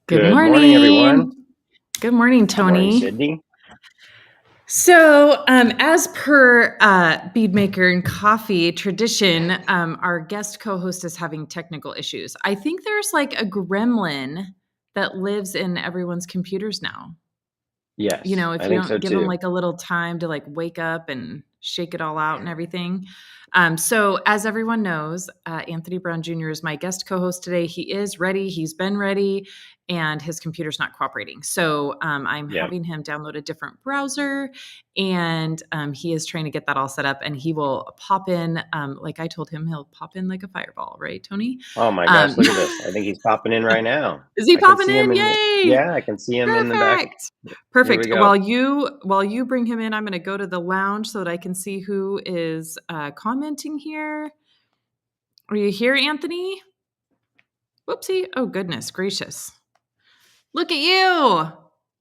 Good Good morning, everyone. morning. Good morning, Good morning, Tony. Sydney. So, as per Bead Maker and Coffee tradition, our guest co-host is having technical issues. I think there's like a gremlin that lives in everyone's computers now. You Yes, know, I if you think so don't give them too. like a little time to like wake up and shake it all out and everything. So, as everyone knows, Anthony Brown Jr. is my guest co host today. He is ready, he's been ready, and his computer's not cooperating. So, I'm Yeah. having him download a different browser, and he is trying to get that all set up. And he will pop in, like I told him, he'll pop in like a fireball, right, Tony? Oh my gosh, Um, look at this. I think he's popping in right now. is he I can popping see him in? in the Yay! yeah, I can see him in the back. Perfect. Here we Perfect. go. While you bring him in, I'm going to go to the lounge so that I can see who is commenting here. Are you here, Anthony? Whoopsie. Oh, goodness gracious. Look at you.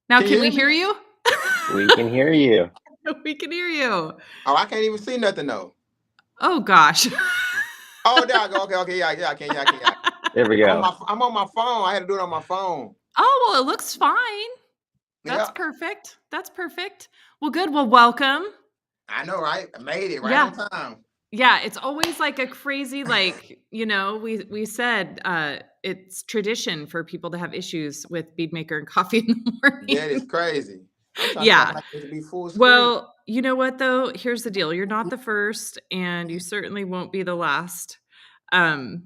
Now, Can you can we hear me? hear you? We can hear you. We can hear you. Oh, I can't even see nothing though. Oh, gosh. Oh, there I go. Okay, yeah, I can. There we go. I'm on my phone. I had to do it on my phone. Oh, well, it looks fine. That's Yeah, perfect. That's perfect. Well, good. Well, welcome. I know, right? I made it right Yeah. on time. Yeah, it's always like a crazy, like, we said it's tradition for people to have issues with Bead Maker and Coffee in the That is morning. crazy. I'm trying to figure out Yeah. how this to be full screen. Well, you know what though? Here's the deal. You're not the first and you certainly won't be the last. Um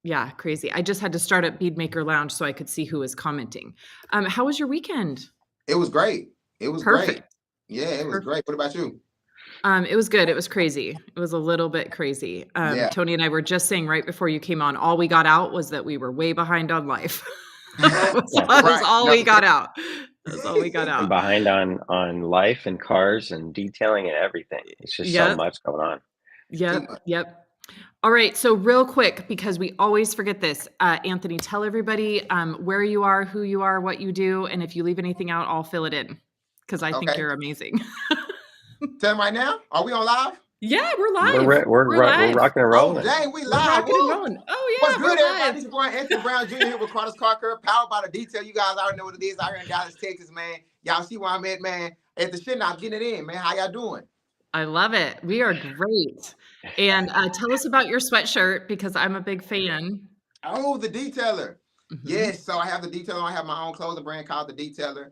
yeah, crazy. I just had to start up Bead Maker Lounge so I could see who was commenting. How was your weekend? It was great. It was great. Perfect. Yeah, it was Perfect. great. What about you? It was good. It was crazy. It was a little bit crazy. Yeah. Tony and I were just saying right before you came on, all we got out was that we were way behind on life. That was Right. all No. we got out. That was all we got I'm out. behind on life and cars and detailing and everything. It's just so Yep. much going on. Too Yep. much. Yep. All right. So real quick, because we always forget this, Anthony, tell everybody where you are, who you are, what you do, and if you leave anything out, I'll fill it in because I think Okay. you're amazing. Tell me right now. Are we on live? Yeah, we're We're live. re- we're We're ro- we're live. rocking and Oh, rolling. dang, we We're live. rocking and Woo! rolling. Oh What's yeah, good, we're everybody? live. This is Brian Anthony Brown Jr. here with Carter's Car Care, powered by the detail. You guys already know what it is. Out here in Dallas, Texas, man. Y'all see where I'm at, man. At the shit now, getting it in, man. How y'all doing? I love it. We are great. And tell us about your sweatshirt because I'm a big fan. Oh, the detailer. Mhm. Yes, so I have the detailer. I have my own clothing brand called the Detailer,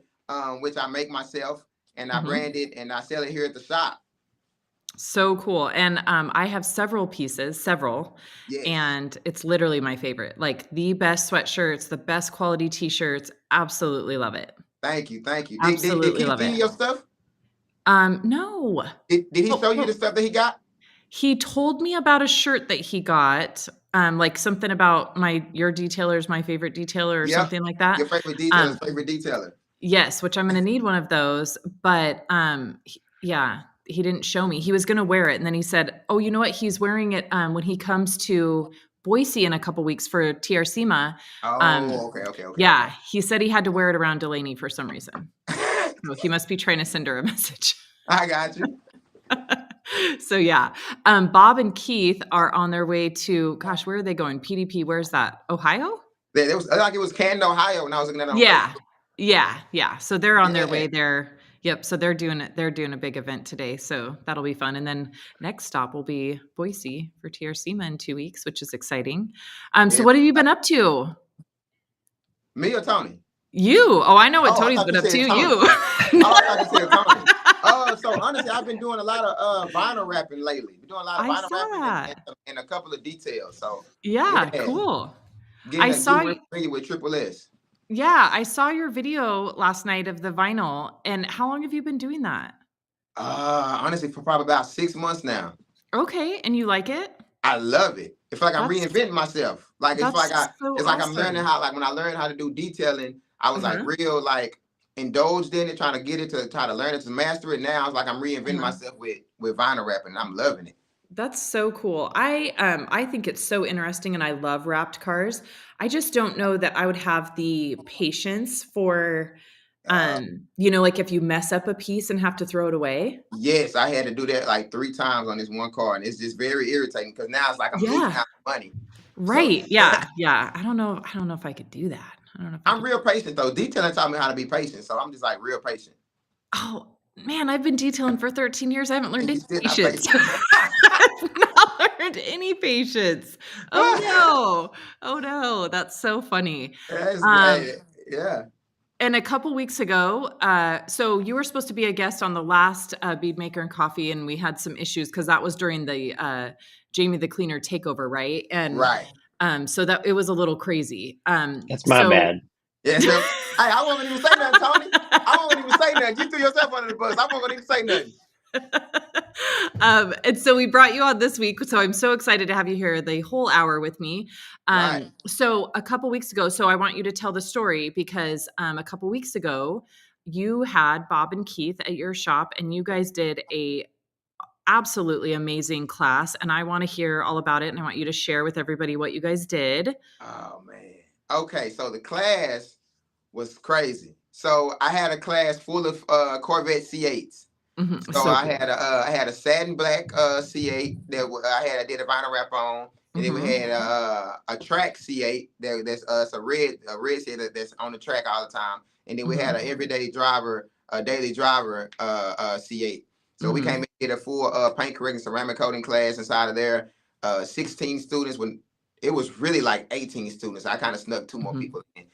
which I make myself and I Mhm. brand it and I sell it here at the shop. So cool. And I have several pieces, Yes. and it's literally my favorite. Like the best sweatshirts, the best quality t-shirts. Absolutely love it. Thank you. Thank you. Did Absolutely Keith love give it. you your stuff? No. Did he show you the Well, stuff that he got? he told me about a shirt that he got, like something about your detailer is my favorite detailer or Yep. something like that. Your favorite detailer's Um, favorite detailer. Yes, which I'm gonna need one of those, but, yeah, he didn't show me. He was gonna wear it, and then he said, "Oh, you know what? He's wearing it, when he comes to Boise in a couple weeks for TRCMA." Um, Oh, okay. yeah, he said he had to wear it around Delaney for some reason. So he must be trying to send her a message. I got you. So, yeah, Bob and Keith are on their way to gosh, where are they going? PDP, where's that? Ohio? It was like it was Canton, Ohio, and I was looking at it on Yeah. Facebook. Yeah. So they're on their Yeah. way there. Yep. So they're doing it. They're doing a big event today. So that'll be fun. And then next stop will be Boise for TRCMA in 2 weeks, which is exciting. So Yeah. what have you been up to? Me or Tony? You. Oh, I know what Oh, I Tony's thought been you up said to. Tony. You. Oh, I thought you said Tony. So honestly, I've been doing a lot of vinyl wrapping lately. Been doing a lot of I vinyl saw wrapping that. and a couple of details. So Yeah. yeah, Cool. I getting saw. familiar with Triple S. Yeah. I saw your video last night of the vinyl. And how long have you been doing that? Honestly, for probably about 6 months now. Okay. And you like it? I love it. It's like I'm That's reinventing myself. Like that's so it's like I'm learning awesome. how. Like when I learned how to do detailing, I was like Uh-huh. real like indulged in it, trying to get it to try to learn it to master it. Now it's like I'm reinventing Uh-huh. myself with vinyl wrapping. And I'm loving it. That's so cool. I think it's so interesting and I love wrapped cars. I just don't know that I would have the patience for Uh, like if you mess up a piece and have to throw it away. yes, I had to do that like 3 times on this one car, and it's just very irritating because now it's like I'm losing Yeah. out on money. So Right. Yeah. Yeah. I don't know if I could do that. I don't know if I I'm could. real patient though. Detailing taught me how to be patient, so I'm just like real patient. Oh man, I've been detailing for 13 years. I haven't learned And you any still not patience. patient. I've not learned any patience. Oh no. Oh no. That's so funny. That's Um, great. Yeah. and a couple weeks ago, so you were supposed to be a guest on the last Bead Maker and Coffee, and we had some issues because that was during the Jamie the Cleaner takeover, right? And Right. so that it was a little crazy. That's my So bad. Yeah. So, hey, I won't even say nothing, Tony. I won't even say nothing. You threw yourself under the bus. I won't even say nothing. And so we brought you on this week. So I'm so excited to have you here the whole hour with me. Right. So a couple weeks ago, so I want you to tell the story because a couple weeks ago, you had Bob and Keith at your shop and you guys did a absolutely amazing class. And I want to hear all about it. And I want you to share with everybody what you guys did. Oh man. Okay, so the class was crazy. So I had a class full of Corvette C8s. So So cool. I had a satin black C8 that I did a vinyl wrap on, and then we had a track C8 that's a red C8 that's on the track all the time, and then we had an everyday driver, a daily driver C8. So we came in and did a full paint correcting ceramic coating class inside of there. 16 students when it was really like 18 students. I kind of snuck 2 more people in.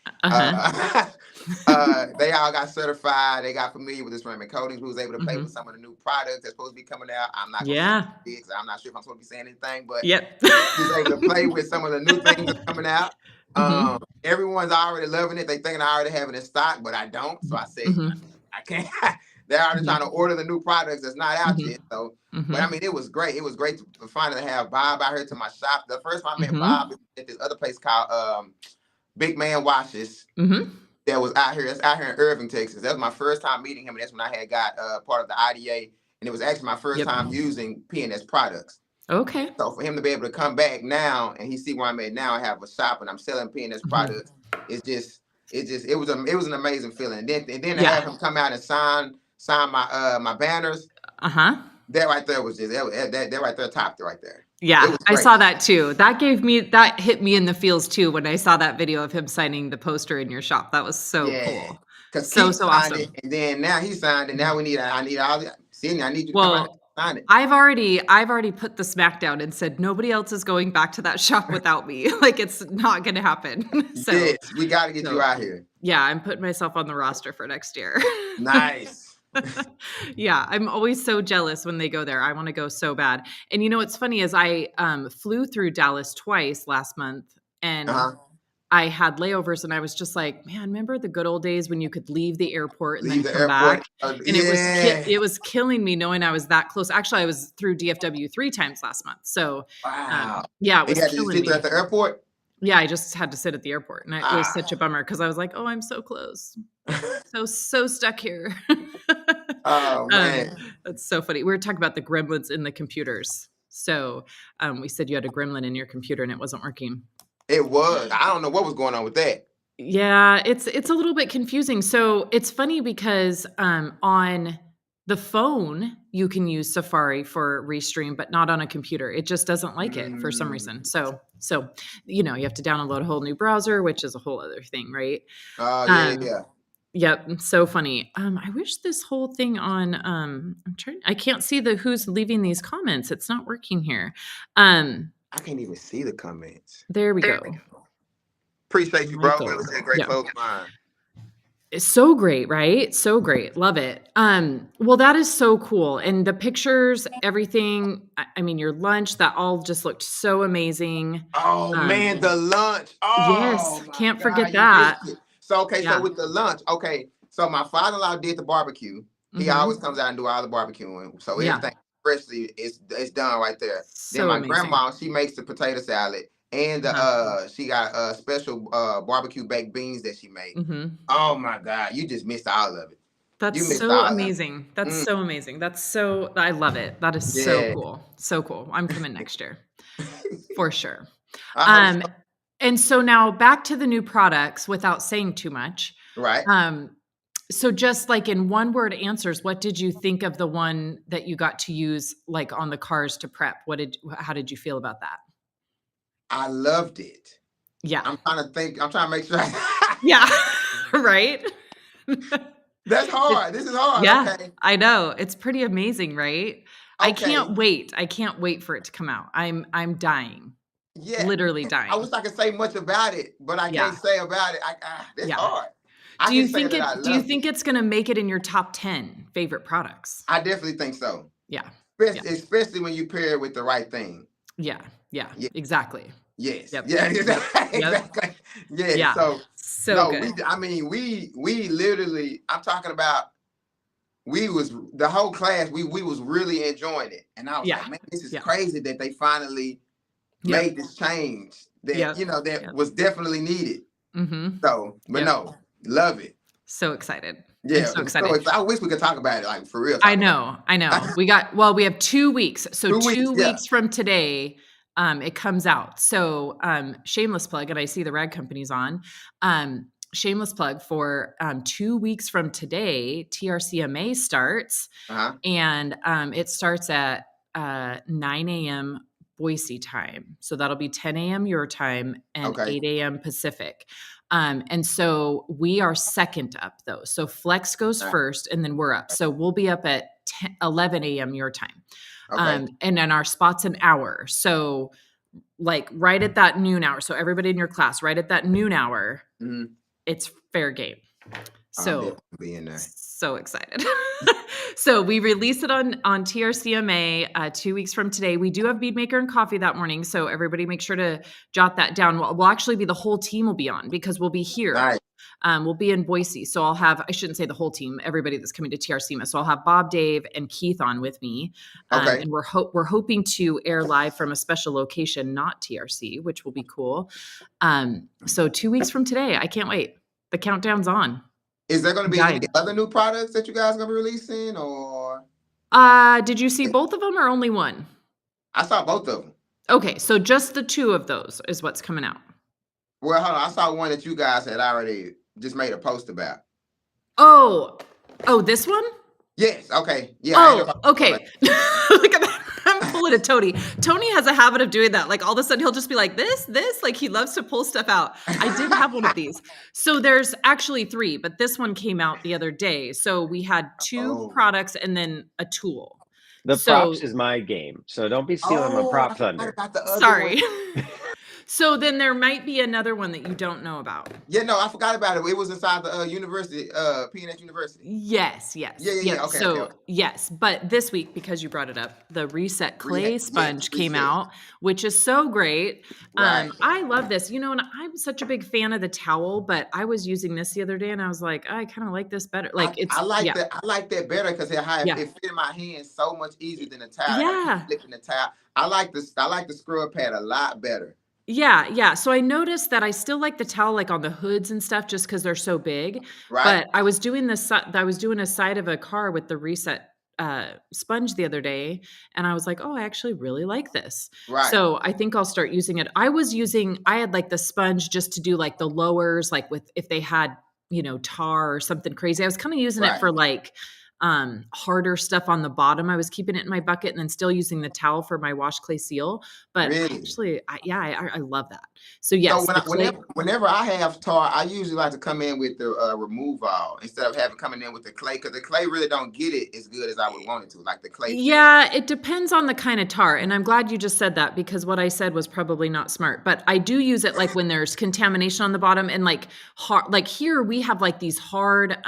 They all got certified. They got familiar with the ceramic coatings. We was able to play with some of the new products that's supposed to be coming out. I'm not going to say because I'm not sure if I'm supposed to be saying anything, but we was able to play with some of the new things that's coming out. Everyone's already loving it. They thinking I already have it in stock, but I don't. So I say I can't. They're already trying to order the new products that's not out yet. So, but I mean, it was great. It was great to finally have Bob out here to my shop. The first time I met Bob at this other place called Big Man Washes. That was out here. That's out here in Irving, Texas. That was my first time meeting him, and that's when I had got part of the IDA, and it was actually my first time using P&S products. Okay. So for him to be able to come back now and he see where I'm at now, I have a shop and I'm selling P&S products. It was an amazing feeling. And then to have him come out and sign my my banners. That right there was just that right there topped it right there. Yeah, I saw that too. That hit me in the feels too when I saw that video of him signing the poster in your shop. That was so cool. Because so signed awesome. It, and then now he signed it. Now I need all the Sydney. I need you to come out and sign it. I've already put the smack down and said nobody else is going back to that shop without me. Like it's not going to happen. So yes, we got to get you out here. Yeah, I'm putting myself on the roster for next year. Nice. Yeah, I'm always so jealous when they go there. I want to go so bad. And you know what's funny is I flew through Dallas twice last month and I had layovers and I was just like, man, remember the good old days when you could leave the airport and then come back? And it was killing me knowing I was that close. Actually, I was through DFW 3 times last month. So yeah, it was killing me. At the airport? Yeah, I just had to sit at the airport and it was such a bummer because I was like, oh, I'm so close. so stuck here. Oh man. That's so funny. We were talking about the gremlins in the computers. So we said you had a gremlin in your computer and it wasn't working. It was. I don't know what was going on with that. Yeah, it's a little bit confusing. So it's funny because on the phone, you can use Safari for Restream, but not on a computer. It just doesn't like it for some reason. So you know, you have to download a whole new browser, which is a whole other thing, right? Oh, yeah. Yep, so funny. I wish this whole thing on I can't see who's leaving these comments. It's not working here. I can't even see the comments. There we go. Appreciate you, bro. It was a great close line. It's so great, right? So great. Love it. Well, that is so cool. And the pictures, everything, I mean, your lunch, that all just looked so amazing. Oh man, the lunch. Oh yes, can't forget that. So so with the lunch, so my father-in-law did the barbecue. He always comes out and do all the barbecuing. So everything freshly is done right there. So then my amazing. grandma, she makes the potato salad. And she got special barbecue baked beans that she made. Oh my God, you just missed all of it. That's so amazing. That's so amazing. I love it. That is so cool. So cool. I'm coming next year for sure. And so now back to the new products without saying too much. Right. So just like in one word answers, what did you think of the one that you got to use like on the cars to prep? How did you feel about that? I loved it. Yeah. I'm trying to think. I'm trying to make sure Yeah. Right. That's hard. This is hard. Yeah, Okay. I know. It's pretty amazing, right? I Okay. can't wait. I can't wait for it to come out. I'm dying. Yeah. Literally I dying. wish I could say much about it, but I can't Yeah. say about it. That's Yeah. hard. I can say that I Do you love think it. it's gonna make it in your top 10 favorite products? I definitely think so. Yeah. Especially when you pair it with the right thing. Yeah. Yeah. Yeah. Exactly. Yes. Yep. Yeah. Yep. Exactly. Yeah. Yeah. So So no, good. we literally. I'm talking about. We was the whole class. We was really enjoying it, and I was Yeah. like, man, this is Yeah. crazy that they finally Yep. made this change. That Yep. that Yep. was definitely needed. Mm-hmm. So, but Yep. no, love it. So excited. Yeah, I'm so excited. I wish we could talk about it, like for real. I know. We have 2 weeks. So 2 yeah. weeks from today, it comes out. So, shameless plug, and I see the rag company's on. Shameless plug for 2 weeks from today, TRCMA starts, and it starts at 9 a.m. Boise time. So that'll be 10 a.m. your time and 8 a.m. Pacific. And so we are second up though. So Flex goes first and then we're up. So we'll be up at 11 a.m. your time. And then our spot's an hour. So like right at that noon hour. So everybody in your class, right at that noon hour, it's fair game. So being there. So excited. So we release it on TRCMA 2 weeks from today. We do have Bead Maker and Coffee that morning. So everybody make sure to jot that down. We'll actually be the whole team will be on because we'll be here. Nice. We'll be in Boise. So I shouldn't say the whole team, everybody that's coming to TRCMA. So I'll have Bob, Dave, and Keith on with me. And we're hoping to air live from a special location, not TRC, which will be cool. So 2 weeks from today, I can't wait. The countdown's on. Is there going to be any other new products that you guys are going to be releasing, or? Did you see both of them or only one? I saw both of them. Okay, so just the two of those is what's coming out. Well, hold on. I saw one that you guys had already just made a post about. Oh, this one? Yes. Okay. Yeah. Oh, okay. Look at that. I'm pulling a Tony. Tony has a habit of doing that. Like all of a sudden he'll just be like this, like he loves to pull stuff out. I did have one of these. So there's actually 3, but this one came out the other day. So we had 2 products and then a tool. The props is my game. So don't be stealing my prop thunder. Sorry. So then there might be another one that you don't know about. Yeah, no, I forgot about it. It was inside the university, PNH University. Yes. Yeah. Okay. So yes, but this week, because you brought it up, the Reset Clay Sponge came out, which is so great. Right. I love this. And I'm such a big fan of the towel, but I was using this the other day and I was like, I kind of like this better. Like I like that better because it fit in my hands so much easier than the towel. Yeah. Flipping the towel. I like the scrub pad a lot better. Yeah. So I noticed that I still like the towel like on the hoods and stuff just because they're so big. Right. But I was doing a side of a car with the Reset sponge the other day and I was like, I actually really like this. Right. So I think I'll start using it. I had like the sponge just to do like the lowers, like if they had, tar or something crazy. I was kind of using it for like harder stuff on the bottom. I was keeping it in my bucket and then still using the towel for my wash clay seal. But actually, I love that. So yes. So whenever I have tar, I usually like to come in with the remove all instead of coming in with the clay because the clay really don't get it as good as I would want it to. Like the clay. Yeah, it depends on the kind of tar. And I'm glad you just said that because what I said was probably not smart. But I do use it like when there's contamination on the bottom and like hard. Like here we have like these hard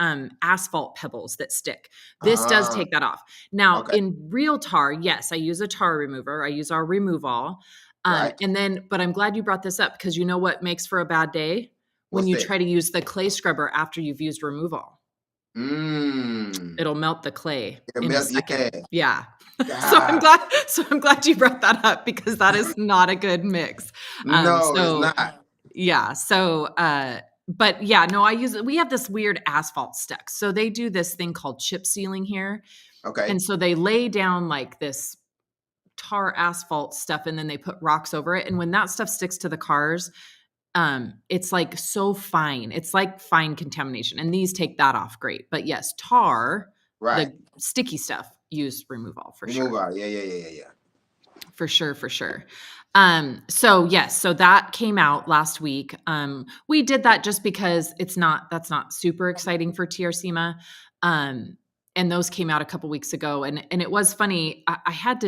asphalt pebbles that stick. This does take that off. Now in real tar, yes, I use a tar remover. I use our remove all. But I'm glad you brought this up because you know what makes for a bad day? When you try to use the clay scrubber after you've used remove all. It'll melt the clay. Yeah. So I'm glad you brought that up because that is not a good mix. No, it's not. Yeah. So, but yeah, no, we have this weird asphalt stuck. So they do this thing called chip sealing here. Okay. And so they lay down like this tar asphalt stuff and then they put rocks over it. And when that stuff sticks to the cars, it's like so fine. It's like fine contamination. And these take that off great. But yes, tar, the sticky stuff, use remove all for sure. Remove all. Yeah. For sure. So yes, so that came out last week. We did that just because that's not super exciting for TRCMA. And those came out a couple weeks ago, and it was funny. I had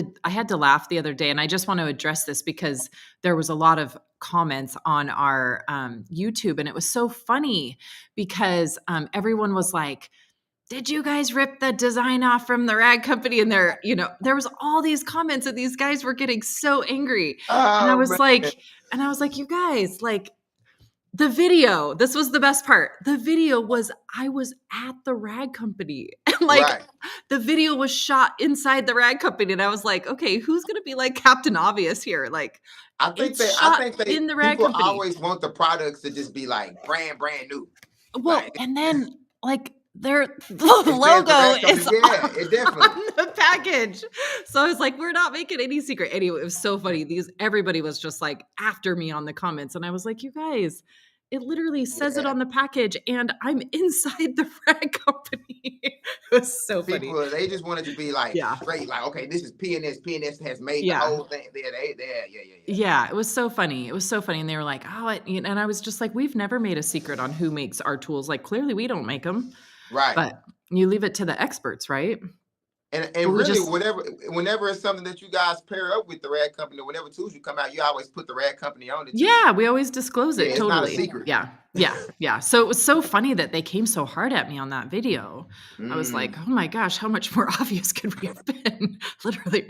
to laugh the other day, and I just want to address this because there was a lot of comments on our YouTube, and it was so funny because everyone was like, did you guys rip the design off from the rag company? And there was all these comments, and these guys were getting so angry. And I was like, you guys, like, the video, this was the best part. The video was, I was at the rag company. And like, the video was shot inside the rag company. And I was like, okay, who's going to be like Captain Obvious here? Like, I think in the rag people company. always want the products to just be like brand new. Well, and then like, their logo is on the package. So I was like, we're not making any secret. Anyway, it was so funny. Everybody was just like after me on the comments. And I was like, you guys, it literally says it on the package, and I'm inside the rag company. It was so funny. They just wanted to be like, straight, like, okay, this is PNS. PNS has made the whole thing. Yeah, it was so funny. It was so funny. And they were like, oh, and I was just like, we've never made a secret on who makes our tools. Like, clearly we don't make them. Right. But you leave it to the experts, right? And really, whenever it's something that you guys pair up with the rag company, or whenever tools you come out, you always put the rag company on it. Yeah, we always disclose it. It's totally. not a secret. Yeah. So it was so funny that they came so hard at me on that video. I was like, oh my gosh, how much more obvious could we have been? Literally.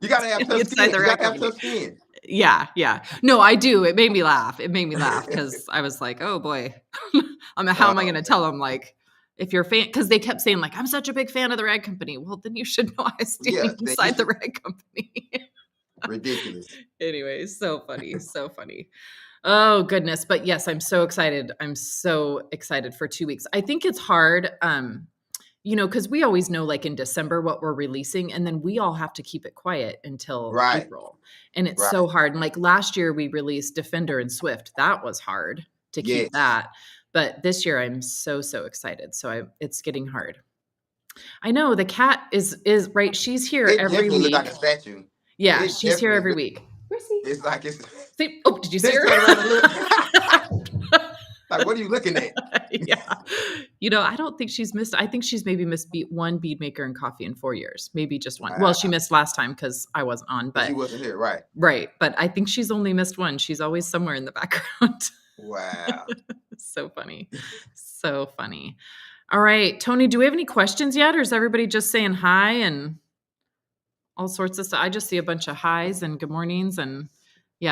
You got to have tough skin. You got to have tough skin. Yeah. No, I do. It made me laugh because I was like, oh boy, how am I going to tell them, like, if you're a fan, because they kept saying like, I'm such a big fan of the rag company. Well, then you should know I stand inside the rag company. Ridiculous. Anyway, so funny. So funny. Oh goodness. But yes, I'm so excited. I'm so excited for 2 weeks. I think it's hard, because we always know like in December what we're releasing, and then we all have to keep it quiet until April. And it's so hard. And like last year we released Defender and Swift. That was hard to keep that. But this year I'm so excited. So it's getting hard. I know the cat is right. She's here every week. Look like a statue. Yeah, she's here every week. It's like See, oh, did you see her? Like, what are you looking at? Yeah. I don't think she's missed. I think she's maybe missed one bead maker and coffee in 4 years. Maybe just one. Wow. Well, she missed last time because I wasn't on. But she wasn't here, right? Right. But I think she's only missed one. She's always somewhere in the background. Wow. So funny. So funny. All right, Tony, do we have any questions yet? Or is everybody just saying hi and all sorts of stuff? I just see a bunch of highs and good mornings, and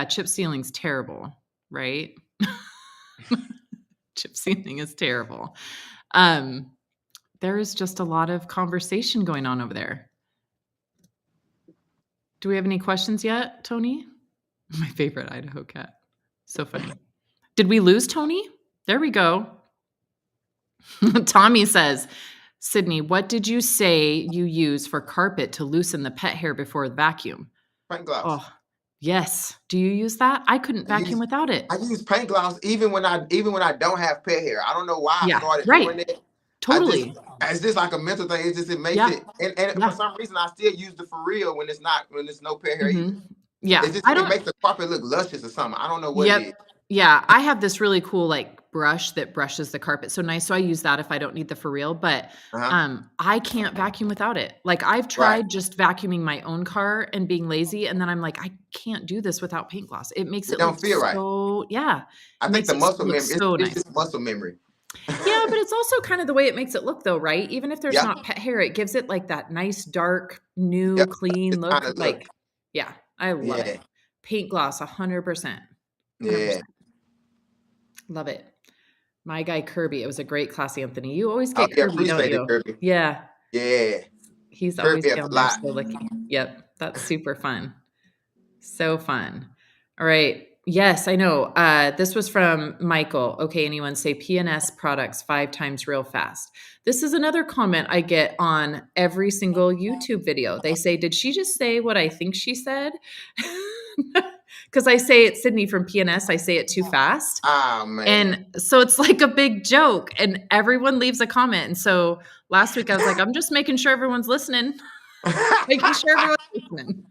chip sealing's terrible, right? Chip sealing is terrible. There is just a lot of conversation going on over there. Do we have any questions yet, Tony? My favorite Idaho cat. So funny. Did we lose Tony? There we go. Tommy says, Sydney, what did you say you use for carpet to loosen the pet hair before the vacuum? Paint gloves. Oh, yes. Do you use that? I couldn't vacuum without it. I use paint gloves even when I don't have pet hair. I don't know why I started doing it. Totally. It's just like a mental thing. It's just it makes it, and for some reason I still use the for real when there's no pet hair. Mm-hmm. Yeah, it makes the carpet look luscious or something. I don't know what it is. Yeah, I have this really cool like brush that brushes the carpet so nice. So I use that if I don't need the for real, but I can't vacuum without it. Like I've tried just vacuuming my own car and being lazy, and then I'm like, I can't do this without paint gloss. It makes it don't feel right. Yeah. I think the muscle memory. It's just muscle memory. Yeah, but it's also kind of the way it makes it look though, right? Even if there's not pet hair, it gives it like that nice, dark, new, clean look. Like, I love it. Paint gloss, 100%. Yeah. Love it. My guy Kirby. It was a great class, Anthony. You always get Kirby, don't you? Kirby. Yeah. He's always down there so lucky. Yep. That's super fun. So fun. All right. Yes, I know. This was from Michael. Okay, anyone say PNS products 5 times real fast. This is another comment I get on every single YouTube video. They say, did she just say what I think she said? Because I say it's Sydney from PNS. I say it too fast. Oh, man. And so it's like a big joke, and everyone leaves a comment. And so last week I was like, I'm just making sure everyone's listening. Making sure everyone's listening.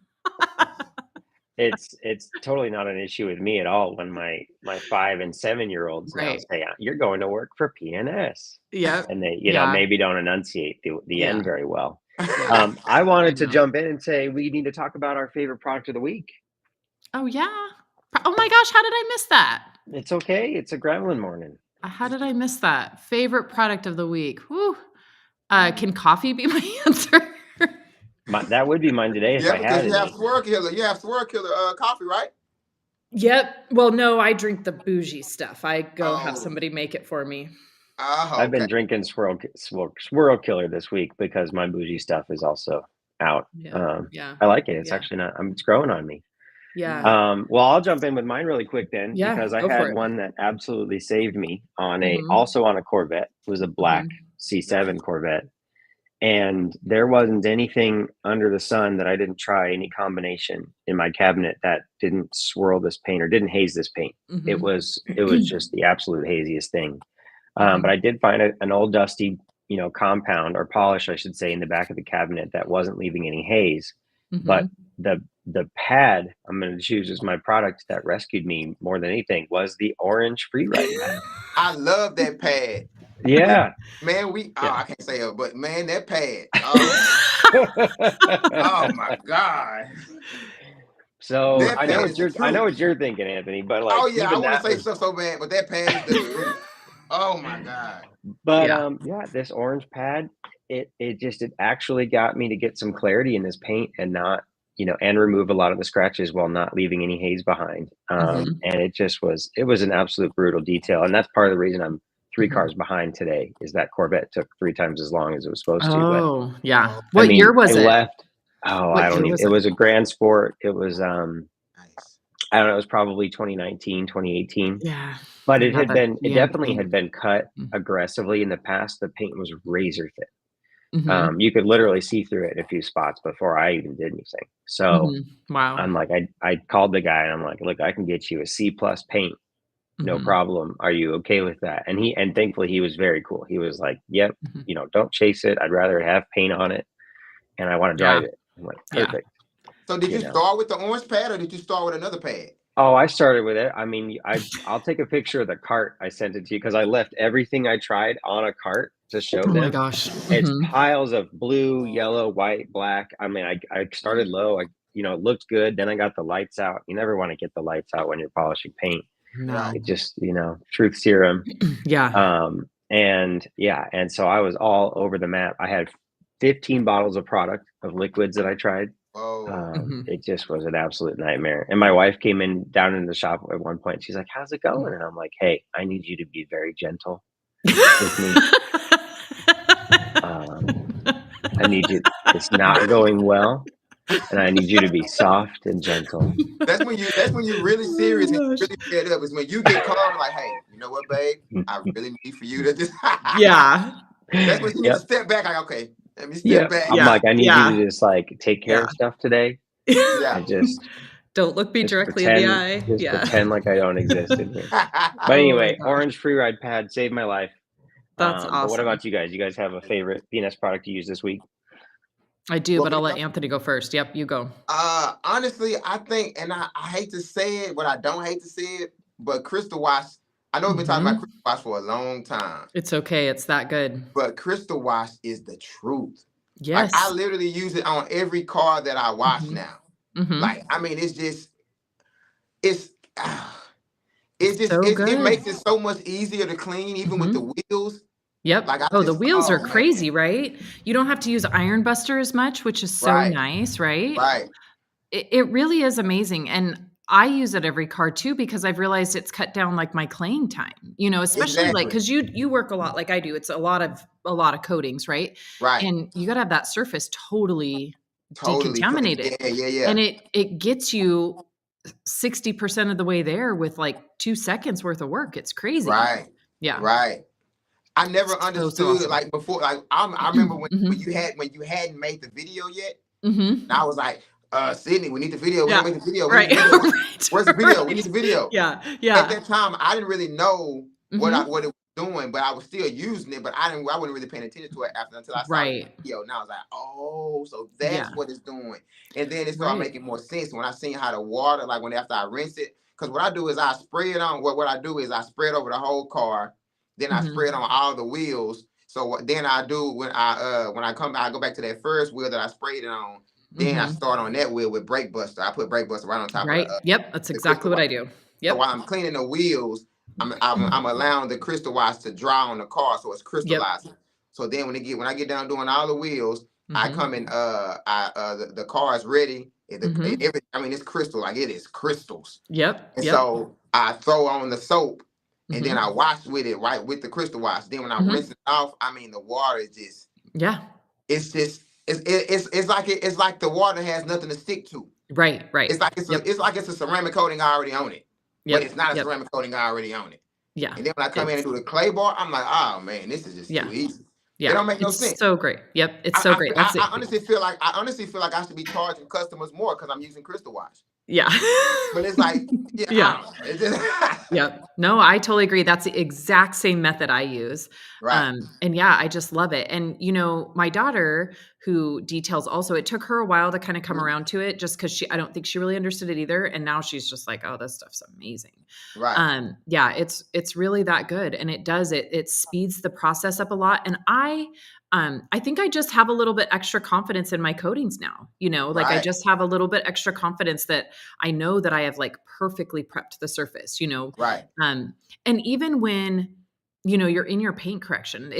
it's totally not an issue with me at all when my 5 and 7-year-olds now Right. say, "You're going to work for PNS." Yep. And they, Yeah. maybe don't enunciate the Yeah. end very well. Yeah. I I wanted to know. jump in and say we need to talk about our favorite product of the week. Oh, yeah? Oh my gosh, how did I miss that? It's okay. It's a gremlin morning. How did I miss that? Favorite product of the week. Whew. Can coffee be my answer? That would be mine today if Yeah, I because had you have any. Swirl Killer. You have Swirl Killer coffee, right? Yep. Well, no, I drink the bougie stuff. I go have Oh. somebody make it for me. Oh, I've been okay. drinking Swirl Killer this week because my bougie stuff is also out. Yeah. Yeah. I like it. It's Yeah. actually not. It's growing on me. Yeah. Well, I'll jump in with mine really quick then, Yeah. because I Go for had it. one that absolutely saved me on Mhm. also on a Corvette. It was a black C7 Corvette. And there wasn't anything under the sun that I didn't try, any combination in my cabinet that didn't swirl this paint or didn't haze this paint. It was just the absolute haziest thing. But I did find an old dusty, compound or polish, I should say, in the back of the cabinet that wasn't leaving any haze. But the pad I'm going to choose as my product that rescued me more than anything was the orange free ride pad. I love that pad. Yeah. Man, I can't say it, but man, that pad. Oh my God. So That I know pad what is the you're thinking, Anthony, but Oh yeah, I even want that to say was, stuff so bad, but that pad is the truth. Oh my God. but Yeah. this orange pad, it actually got me to get some clarity in this paint and not, and remove a lot of the scratches while not leaving any haze behind. And it was an absolute brutal detail. And that's part of the reason I'm 3 cars behind today, is that Corvette took 3 times as long as it was supposed to. But Oh, yeah. I What year mean, was it it? left. Oh, I What don't year even, was it it? was a Grand Sport. It was, Nice. I don't know, it was probably 2019, 2018. Yeah. But Yeah, it GM definitely paint. had been cut aggressively in the past. The paint was razor thin. Mhm. You could literally see through it in a few spots before I even did anything. So Wow. I'm like, I called the guy and I'm like, look, I can get you a C plus paint. No problem. Are you okay with that? And thankfully he was very cool. He was like, yep, don't chase it. I'd rather have paint on it and I want to drive Yeah. it. I'm like, Yeah. perfect. So did you start with the orange pad or did you start with another pad? Oh, I started with it. I mean, I'll take a picture of the cart. I sent it to you because I left everything I tried on a cart to show Oh my them. gosh. It's piles of blue, yellow, white, black. I mean, I started low. It looked good. Then I got the lights out. You never want to get the lights out when you're polishing paint. No. It just, truth serum. Yeah. And so I was all over the map. I had 15 bottles of product of liquids that I tried. It just was an absolute nightmare. And my wife came down in the shop at one point. She's like, "How's it going?" And I'm like, "Hey, I need you to be very gentle with me. I need you. It's not going well, and I need you to be soft and gentle." That's when you're really serious and really fed up. Is when you get calm, like, "Hey, you know what, babe? I really need for you to just." Yeah. That's when you need to step back. Like, okay, let me step Yeah. back. I'm like, I need you to just take care of stuff today. Yeah. And just don't look me directly in the eye. Just pretend like I don't exist in here. But anyway, orange free ride pad saved my life. That's awesome. But what about you guys? You guys have a favorite PNS product you use this week? I do, but I'll let Anthony go first. Yep, you go. Honestly, I think, and I hate to say it, but I don't hate to say it, but Crystal Wash, I know we've been talking about Crystal Wash for a long time. It's okay. It's that good. But Crystal Wash is the truth. Yes. Like, I literally use it on every car that I wash now. Like, I mean, it makes it so much easier to clean, even with the wheels. Yep. The wheels are crazy, right? You don't have to use Iron Buster as much, which is so nice, right? Right. It really is amazing. And I use it every car too, because I've realized it's cut down like my cleaning time, especially like, cause you work a lot like I do. It's a lot of coatings, right? Right. And you gotta have that surface totally decontaminated. Yeah. And it gets you 60% of the way there with like 2 seconds worth of work. It's crazy. Right. Yeah. Right. I never understood awesome. like before. Like I remember when you hadn't made the video yet. And I was like, Sydney, we need the video. We need to make the video. Right. Where's the video? We need the video. Yeah. At that time, I didn't really know what it doing, but I was still using it, but I wasn't really paying attention to it until I saw the video. And I was like, oh, so that's what it's doing. And then it started making more sense when I seen how the water, like after I rinse it, because what I do is I spray it on. What I do is I spray it over the whole car, then I spray it on all the wheels. So what then I do when I come, I go back to that first wheel that I sprayed it on. Then I start on that wheel with brake buster. I put brake buster right on top of the Yep, that's exactly what I do. Yep. So while I'm cleaning the wheels, I'm allowing the crystal wax to dry on the car, so it's crystallizing. So then when I get done doing all the wheels, I come in. The car is ready. It's crystal, like it is crystals. And so I throw on the soap, and then I wash with it with the crystal wash. Then when I rinse it off, the water is just It's just it's like the water has nothing to stick to. Right. It's like it's a ceramic coating already on it. But it's not a ceramic coating already on it. Yeah. And then when I come in and do the clay bar, I'm like, oh man, this is just too easy. Yeah. It don't make no sense. It's so great. Yep. It's so great. I honestly feel like I should be charging customers more because I'm using crystal wash. Yeah. But it's like, it's just Yep. No, I totally agree. That's the exact same method I use. Right. And yeah, I just love it. And my daughter who details also, it took her a while to kind of come around to it just because I don't think she really understood it either. And now she's just like, oh, this stuff's amazing. Right. Yeah, it's really that good. And it speeds the process up a lot. And I think I just have a little bit extra confidence in my coatings now, like I just have a little bit extra confidence that I know that I have like perfectly prepped the surface, Right. And even when, you're in your paint correction,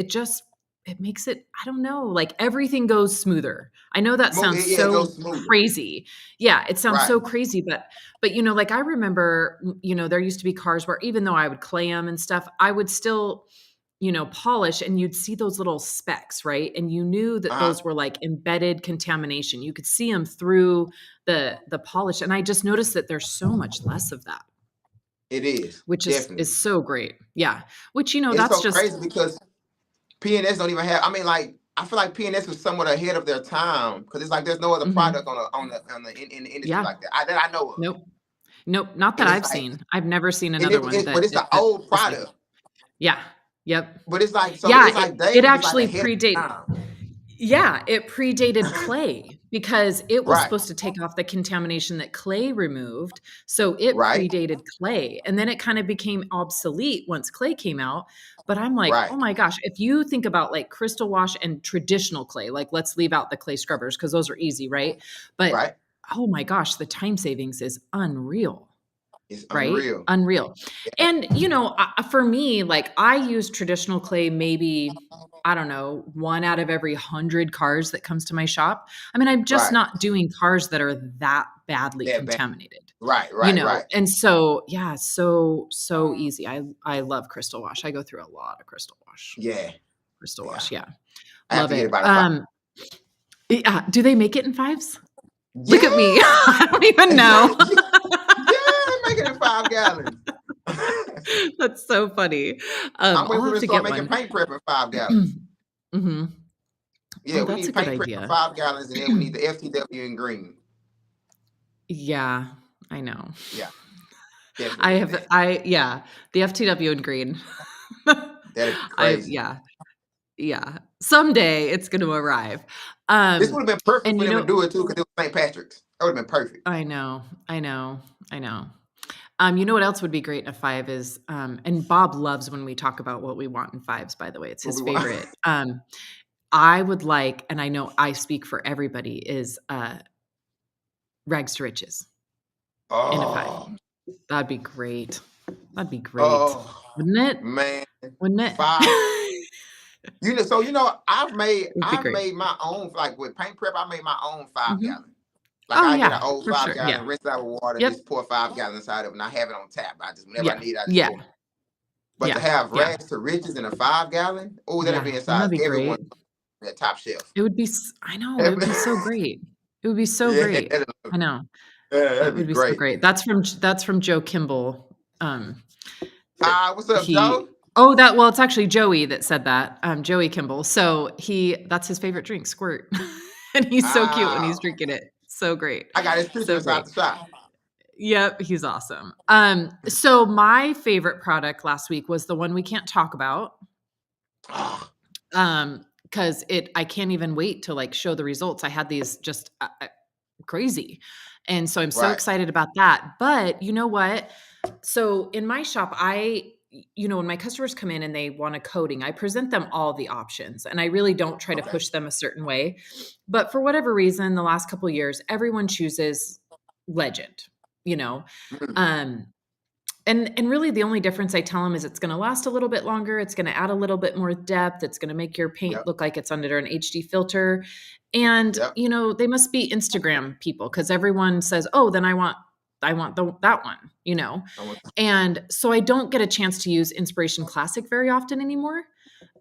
it makes it, I don't know, like everything goes smoother. I know that sounds so crazy. Yeah, it sounds so crazy, but like I remember, there used to be cars where even though I would clay them and stuff, I would still, polish and you'd see those little specks, right? And you knew that those were like embedded contamination. You could see them through the polish. And I just noticed that there's so much less of that. It is. Which is so great. Yeah. Which, it's that's so just crazy because P&S don't even have, I feel like P&S was somewhat ahead of their time because it's like there's no other product in the industry like that I know of. Nope. Not that I've seen. I've never seen another one. But it's an old product. Yeah. Yep. But it's like, it actually predated. Yeah, it predated clay because it was supposed to take off the contamination that clay removed. So it predated clay. And then it kind of became obsolete once clay came out. But I'm like, oh my gosh, if you think about like crystal wash and traditional clay, like let's leave out the clay scrubbers because those are easy, right? But oh my gosh, the time savings is unreal. It's unreal. Unreal. And, for me, like I use traditional clay maybe, I don't know, 1 out of every 100 cars that comes to my shop. I'm just not doing cars that are that badly contaminated. Right. And so, yeah, so easy. I love crystal wash. I go through a lot of crystal wash. Yeah. Crystal wash. Yeah. I love it. Yeah. Do they make it in 5s? Yeah. Look at me. I don't even know. Make it in 5 gallons. That's so funny. I'm waiting for to start making paint prep in 5 gallons. Yeah, we need paint prep in 5 gallons, and then we need the FTW in green. Yeah, I know. Yeah, the FTW in green. That is crazy. Yeah. Someday it's going to arrive. This would have been perfect for them to do it too, because it was St. Patrick's. That would have been perfect. I know. You know what else would be great in a 5 is, and Bob loves when we talk about what we want in 5s, by the way, it's his favorite. I would like, and I know I speak for everybody, is rags to riches in a 5. That'd be great. Wouldn't it? Man. Wouldn't it? 5. I've made my own, like with paint prep, I made my own 5 gallon. Like I get an old 5 gallon, rinse it out with water, just pour 5 gallons inside of it, and I have it on tap. I just whenever I need, I just pour. But to have rags to riches in a 5 gallon, that'd be inside everyone at top shelf. It would be. I know it would be so great. It would be so great. I know. It would be great. So great. That's from Joe Kimball. What's up, Joe? Well, it's actually Joey that said that. Joey Kimball. So that's his favorite drink, Squirt, and he's so cute when he's drinking it. So great. I got his picture inside the shop. Yep, he's awesome. So my favorite product last week was the one we can't talk about. Because I can't even wait to like show the results. I had these just crazy. And so I'm so excited about that. But you know what? So in my shop, when my customers come in and they want a coating, I present them all the options and I really don't try to push them a certain way. But for whatever reason, the last couple of years, everyone chooses Legend, and really the only difference I tell them is it's going to last a little bit longer. It's going to add a little bit more depth. It's going to make your paint look like it's under an HD filter. And, they must be Instagram people because everyone says, oh, then I want that one, And so I don't get a chance to use Inspiration Classic very often anymore.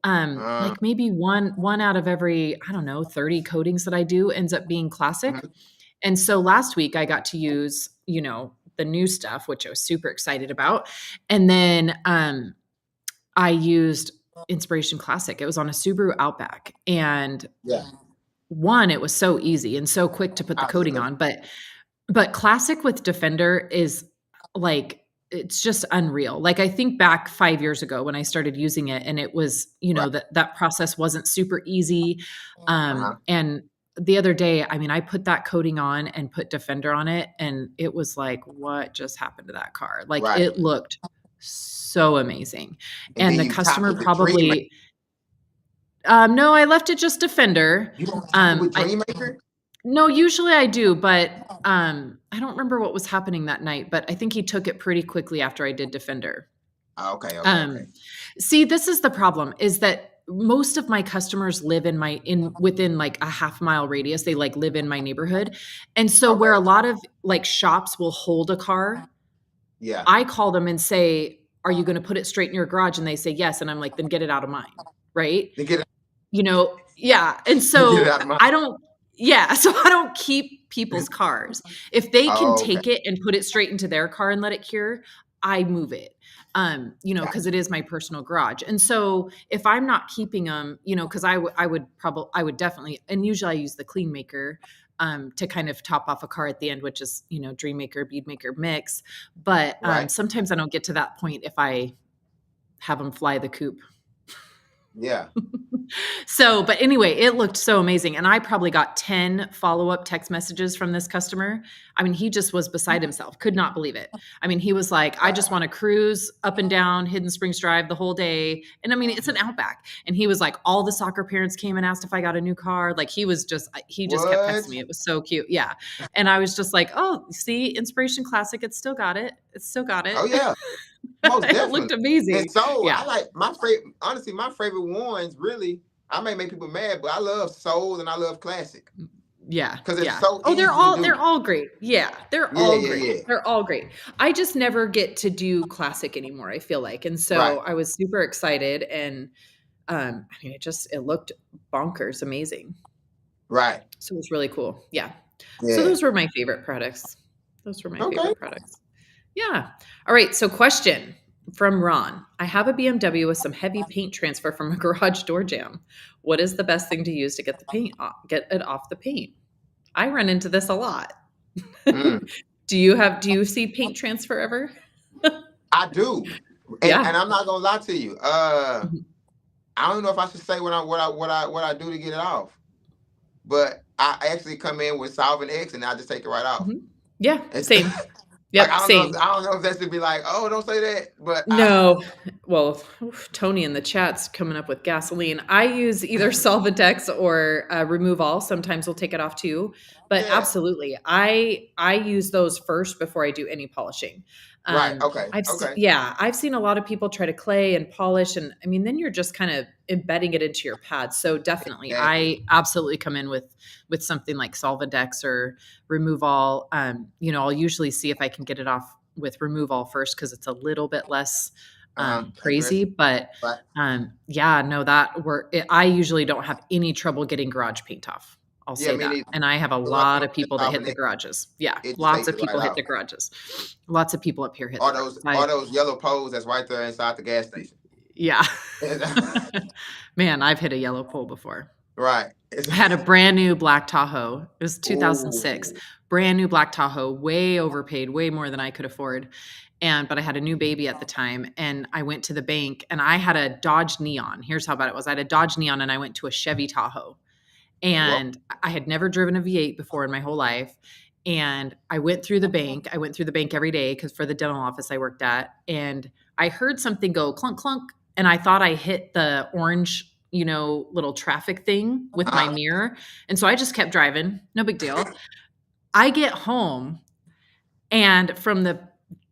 Like maybe one out of every, 30 coatings that I do ends up being Classic. And so last week I got to use, the new stuff, which I was super excited about. And then I used Inspiration Classic. It was on a Subaru Outback. And one, it was so easy and so quick to put the coating on. But Classic with Defender is like, it's just unreal. Like I think back 5 years ago when I started using it and it was, that process wasn't super easy. And the other day, I put that coating on and put Defender on it. And it was like, what just happened to that car? Like it looked so amazing. And the customer probably, no, I left it just Defender. You don't with Dreammaker? No, usually I do, but I don't remember what was happening that night, but I think he took it pretty quickly after I did Defender. Okay. See, this is the problem is that most of my customers live within like a half-mile radius. They like live in my neighborhood. And so where a lot of like shops will hold a car, I call them and say, are you going to put it straight in your garage? And they say, yes. And I'm like, then get it out of mine. Right. Yeah. And so I don't keep people's cars. If they can take it and put it straight into their car and let it cure, I move it. Because it is my personal garage. And so if I'm not keeping them, because I would definitely, and usually I use the Clean Maker to kind of top off a car at the end, which is, Dream Maker, Bead Maker mix. But sometimes I don't get to that point if I have them fly the coop. Yeah. So, but anyway, it looked so amazing. And I probably got 10 follow-up text messages from this customer. He just was beside himself, could not believe it. He was like, I just want to cruise up and down Hidden Springs Drive the whole day. And it's an Outback. And he was like, all the soccer parents came and asked if I got a new car. Like he just kept texting me. It was so cute. Yeah. And I was just like, oh, see, Inspiration Classic. It's still got it. Oh yeah. Most definitely. It looked amazing. And so I like my favorite ones really, I may make people mad, but I love Soul and I love Classic. Yeah. Because it's so easy they're all great. Yeah. They're all great. Yeah. They're all great. I just never get to do Classic anymore, I feel like. And so I was super excited and it looked bonkers amazing. Right. So it was really cool. Yeah. So those were my favorite products. Favorite products. Yeah. All right. So question from Ron. I have a BMW with some heavy paint transfer from a garage door jam. What is the best thing to use to get it off the paint? I run into this a lot. Do you see paint transfer ever? I do. And I'm not gonna lie to you. I don't know if I should say what I do to get it off. But I actually come in with Solvent X and I just take it right off. Yeah, same. Yep, I don't know if that should be like, oh, don't say that. But no. Well, Tony in the chat's coming up with gasoline. I use either Solvent X or Remove All. Sometimes we'll take it off too. But absolutely, I use those first before I do any polishing. Right. Okay. I've seen a lot of people try to clay and polish, and then you're just kind of embedding it into your pad. So definitely, I absolutely come in with something like Solvent X or Remove All. I'll usually see if I can get it off with Remove All first because it's a little bit less crazy. But I usually don't have any trouble getting garage paint off. I'll say that. And I have a lot of people that hit the garages. Yeah. Lots of people hit the garages. Lots of people up here hit all those yellow poles that's right there inside the gas station. Yeah. Man, I've hit a yellow pole before. Right. I had a brand new black Tahoe. It was 2006. Ooh. Brand new black Tahoe, way overpaid, way more than I could afford. But I had a new baby at the time, and I went to the bank, and I had a Dodge Neon. Here's how bad it was. I had a Dodge Neon, and I went to a Chevy Tahoe. And I had never driven a V8 before in my whole life. And I went through the bank. I went through the bank every day because for the dental office I worked at. And I heard something go clunk, clunk. And I thought I hit the orange, little traffic thing with my mirror. And so I just kept driving. No big deal. I get home, and from the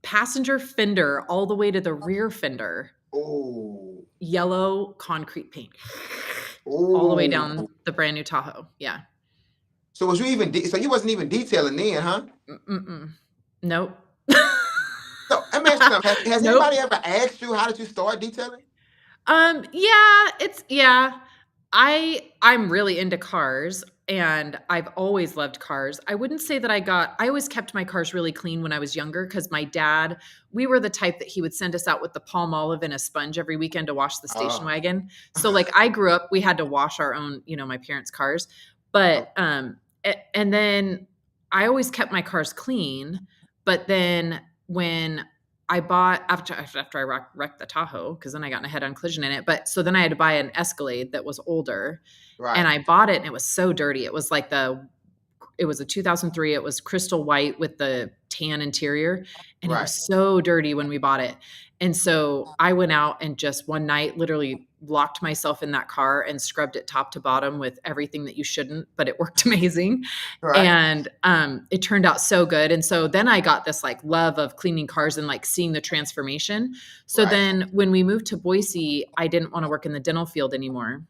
passenger fender all the way to the rear fender, yellow concrete paint. All the way down the brand new Tahoe. Yeah. So was you even, so you wasn't even detailing then, huh? Nope. So I mean, has anybody ever asked you, how did you start detailing? I'm really into cars, and I've always loved cars. I wouldn't say that I always kept my cars really clean when I was younger, because my dad, we were the type that he would send us out with the Palmolive and a sponge every weekend to wash the station wagon. So like I grew up, we had to wash our own, my parents' cars. But, and then I always kept my cars clean. But then when I bought, after I wrecked the Tahoe, because then I got in a head-on collision in it. But so then I had to buy an Escalade that was older. Right. And I bought it, and it was so dirty. It was like it was a 2003. It was crystal white with the tan interior. And it was so dirty when we bought it. And so I went out and just one night literally locked myself in that car and scrubbed it top to bottom with everything that you shouldn't, but it worked amazing. Right. And it turned out so good. And so then I got this like love of cleaning cars and like seeing the transformation. So then when we moved to Boise, I didn't want to work in the dental field anymore.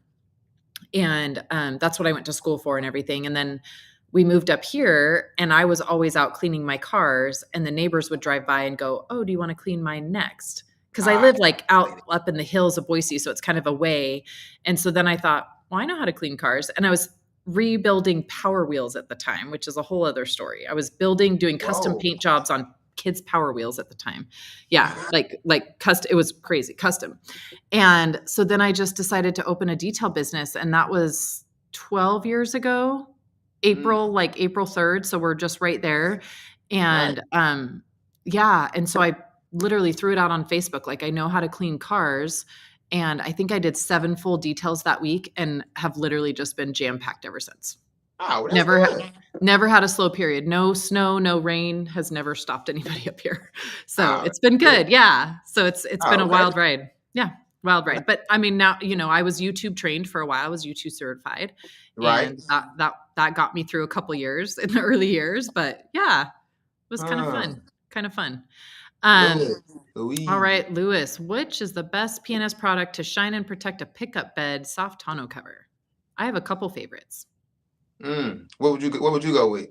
And that's what I went to school for and everything. And then we moved up here, and I was always out cleaning my cars, and the neighbors would drive by and go, "Oh, do you want to clean mine next?" Because I live like up in the hills of Boise, so it's kind of away. And so then I thought, well, I know how to clean cars. And I was rebuilding Power Wheels at the time, which is a whole other story. I was doing custom paint jobs on kids' Power Wheels at the time. Yeah, like custom. It was crazy, custom. And so then I just decided to open a detail business, and that was 12 years ago. April 3rd. So we're just right there. And, and so I literally threw it out on Facebook. Like, I know how to clean cars. And I think I did 7 full details that week and have literally just been jam-packed ever since. Oh, never had a slow period. No snow, no rain has never stopped anybody up here. So it's been good. Yeah. So it's been a wild ride. Yeah. Wild ride. But I mean, now, I was YouTube trained for a while. I was YouTube certified. Right. And that got me through a couple years in the early years. But yeah, it was kind of fun. All right, Lewis, which is the best PNS product to shine and protect a pickup bed soft tonneau cover? I have a couple favorites. What would you go with?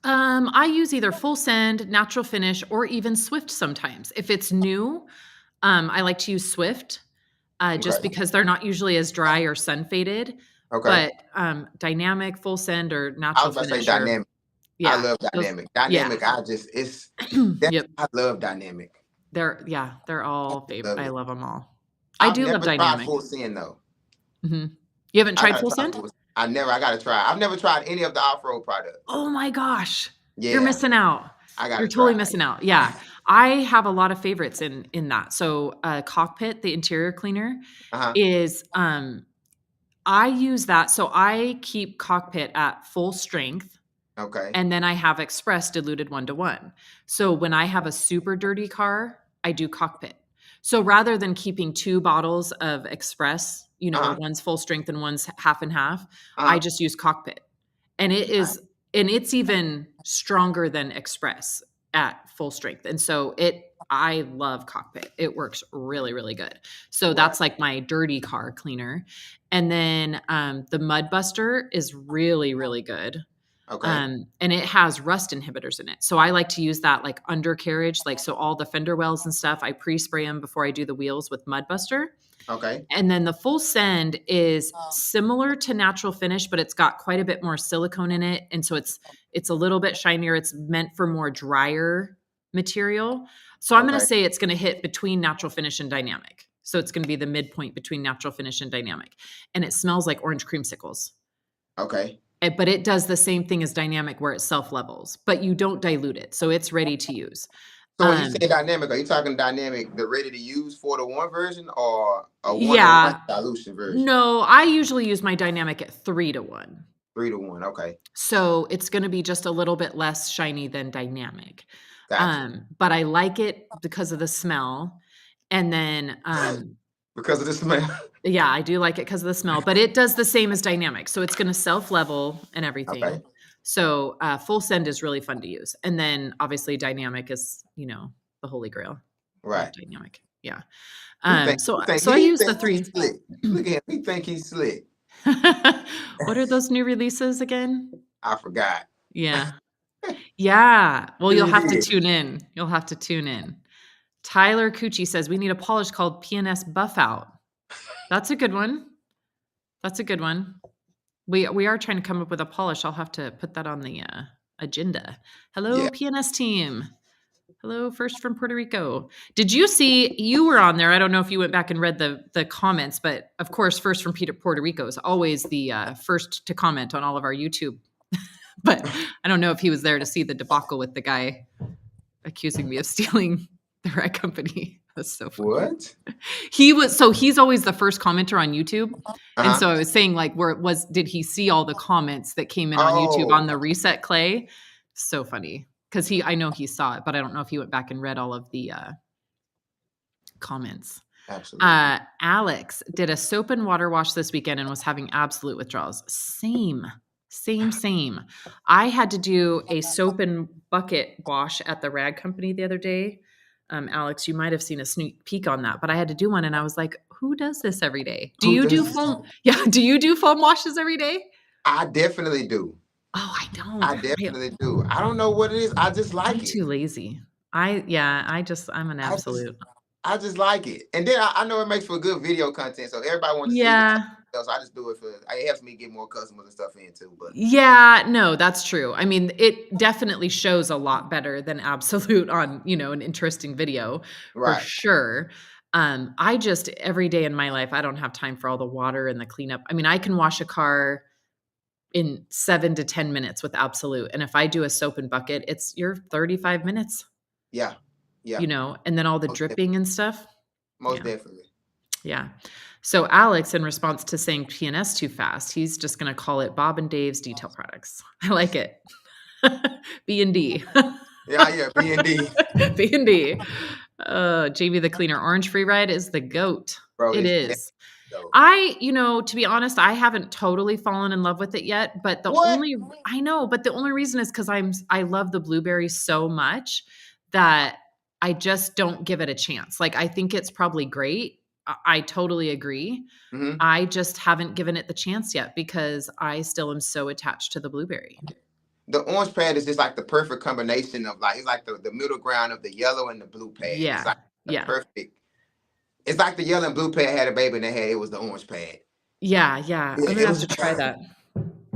I use either Full Send, Natural Finish, or even Swift sometimes. If it's new, I like to use Swift, just because they're not usually as dry or sun faded. Okay. But Dynamic, Full Send, or Natural Finish. I was about to say Dynamic. Yeah, I love Dynamic. Dynamic, yeah. I love Dynamic. They're all favorite. I love them all. I do love Dynamic. I've never tried Full Send though. Mm-hmm. You haven't tried Full Send? I gotta try. I've never tried any of the off-road products. Oh my gosh. Yeah. You're missing out. You're totally missing out. Yeah. I have a lot of favorites in that. So Cockpit, the interior cleaner, is I use that. So I keep Cockpit at full strength. Okay. And then I have Express diluted 1-to-1. So when I have a super dirty car, I do Cockpit. So rather than keeping 2 bottles of Express, where one's full strength and one's half and half, I just use Cockpit. And it's even stronger than Express at full strength. And so I love Cockpit. It works really, really good. So that's like my dirty car cleaner. And then the Mud Buster is really, really good. Okay. And it has rust inhibitors in it. So I like to use that like undercarriage, so all the fender wells and stuff, I pre-spray them before I do the wheels with Mud Buster. Okay. And then the Full Send is similar to Natural Finish, but it's got quite a bit more silicone in it. And so it's a little bit shinier. It's meant for more drier material. So I'm going to say it's going to hit between Natural Finish and Dynamic. So it's going to be the midpoint between Natural Finish and Dynamic. And it smells like orange creamsicles. Okay. But it does the same thing as dynamic where it self-levels, but you don't dilute it. So it's ready to use. So when you say dynamic, are you talking dynamic, the ready to use 4-to-1 version or a 1-to-1 Yeah. dilution version? No, I usually use my dynamic at 3-to-1. 3-to-1. Okay. So it's going to be just a little bit less shiny than dynamic. Gotcha. But I like it because of the smell. And then because of the smell. Yeah, I do like it because of the smell, but it does the same as dynamic. So it's going to self-level and everything. Okay. So full send is really fun to use. And then obviously dynamic is, the holy grail. Right. Dynamic. Yeah. So I use the 3. Look at him. He think he's slick. What are those new releases again? I forgot. Yeah. Yeah. Well, you'll have to tune in. Tyler Cucci says, we need a polish called PNS Buff Out. That's a good one. We are trying to come up with a polish. I'll have to put that on the agenda. Hello, PNS team. Hello, first from Puerto Rico. Did you see, you were on there. I don't know if you went back and read the comments, but of course, first from Puerto Rico is always the first to comment on all of our YouTube. But I don't know if he was there to see the debacle with the guy accusing me of stealing the rag company. That's so funny. What? He's always the first commenter on YouTube. And so I was saying, like, did he see all the comments that came in on YouTube on the reset clay? So funny. Because I know he saw it, but I don't know if he went back and read all of the comments. Absolutely. Alex did a soap and water wash this weekend and was having absolute withdrawals. Same. I had to do a soap and bucket wash at the rag company the other day. Alex, you might have seen a sneak peek on that, but I had to do one and I was like, who does this every day? Do you do foam? Yeah. Do you do foam washes every day? I definitely do. Oh, I don't. I definitely do. I don't know what it is. I just like it. I'm too lazy. I'm an absolute. I just like it. And then I know it makes for good video content. So everybody wants to see it. So I just do it it helps me get more customers and stuff in too. But yeah, no, that's true. I mean, it definitely shows a lot better than absolute on, an interesting video for sure. I just, every day in my life, I don't have time for all the water and the cleanup. I mean, I can wash a car in 7 to 10 minutes with absolute. And if I do a soap and bucket, it's your 35 minutes. Yeah. Yeah. And then all the dripping and stuff. Most definitely. Yeah. So Alex, in response to saying PNS too fast, he's just going to call it Bob and Dave's Detail Products. I like it. B&D. Yeah, B&D. B&D. JV the Cleaner Orange Free Ride is the GOAT. Bro, it is. To be honest, I haven't totally fallen in love with it yet, but the only reason is because I love the blueberry so much that I just don't give it a chance. Like, I think it's probably great. I totally agree. Mm-hmm. I just haven't given it the chance yet because I still am so attached to the blueberry. The orange pad is just like the perfect combination of it's like the middle ground of the yellow and the blue pad. Yeah. It's like perfect. It's like the yellow and blue pad had a baby and it was the orange pad. Yeah. I'm gonna have to try that.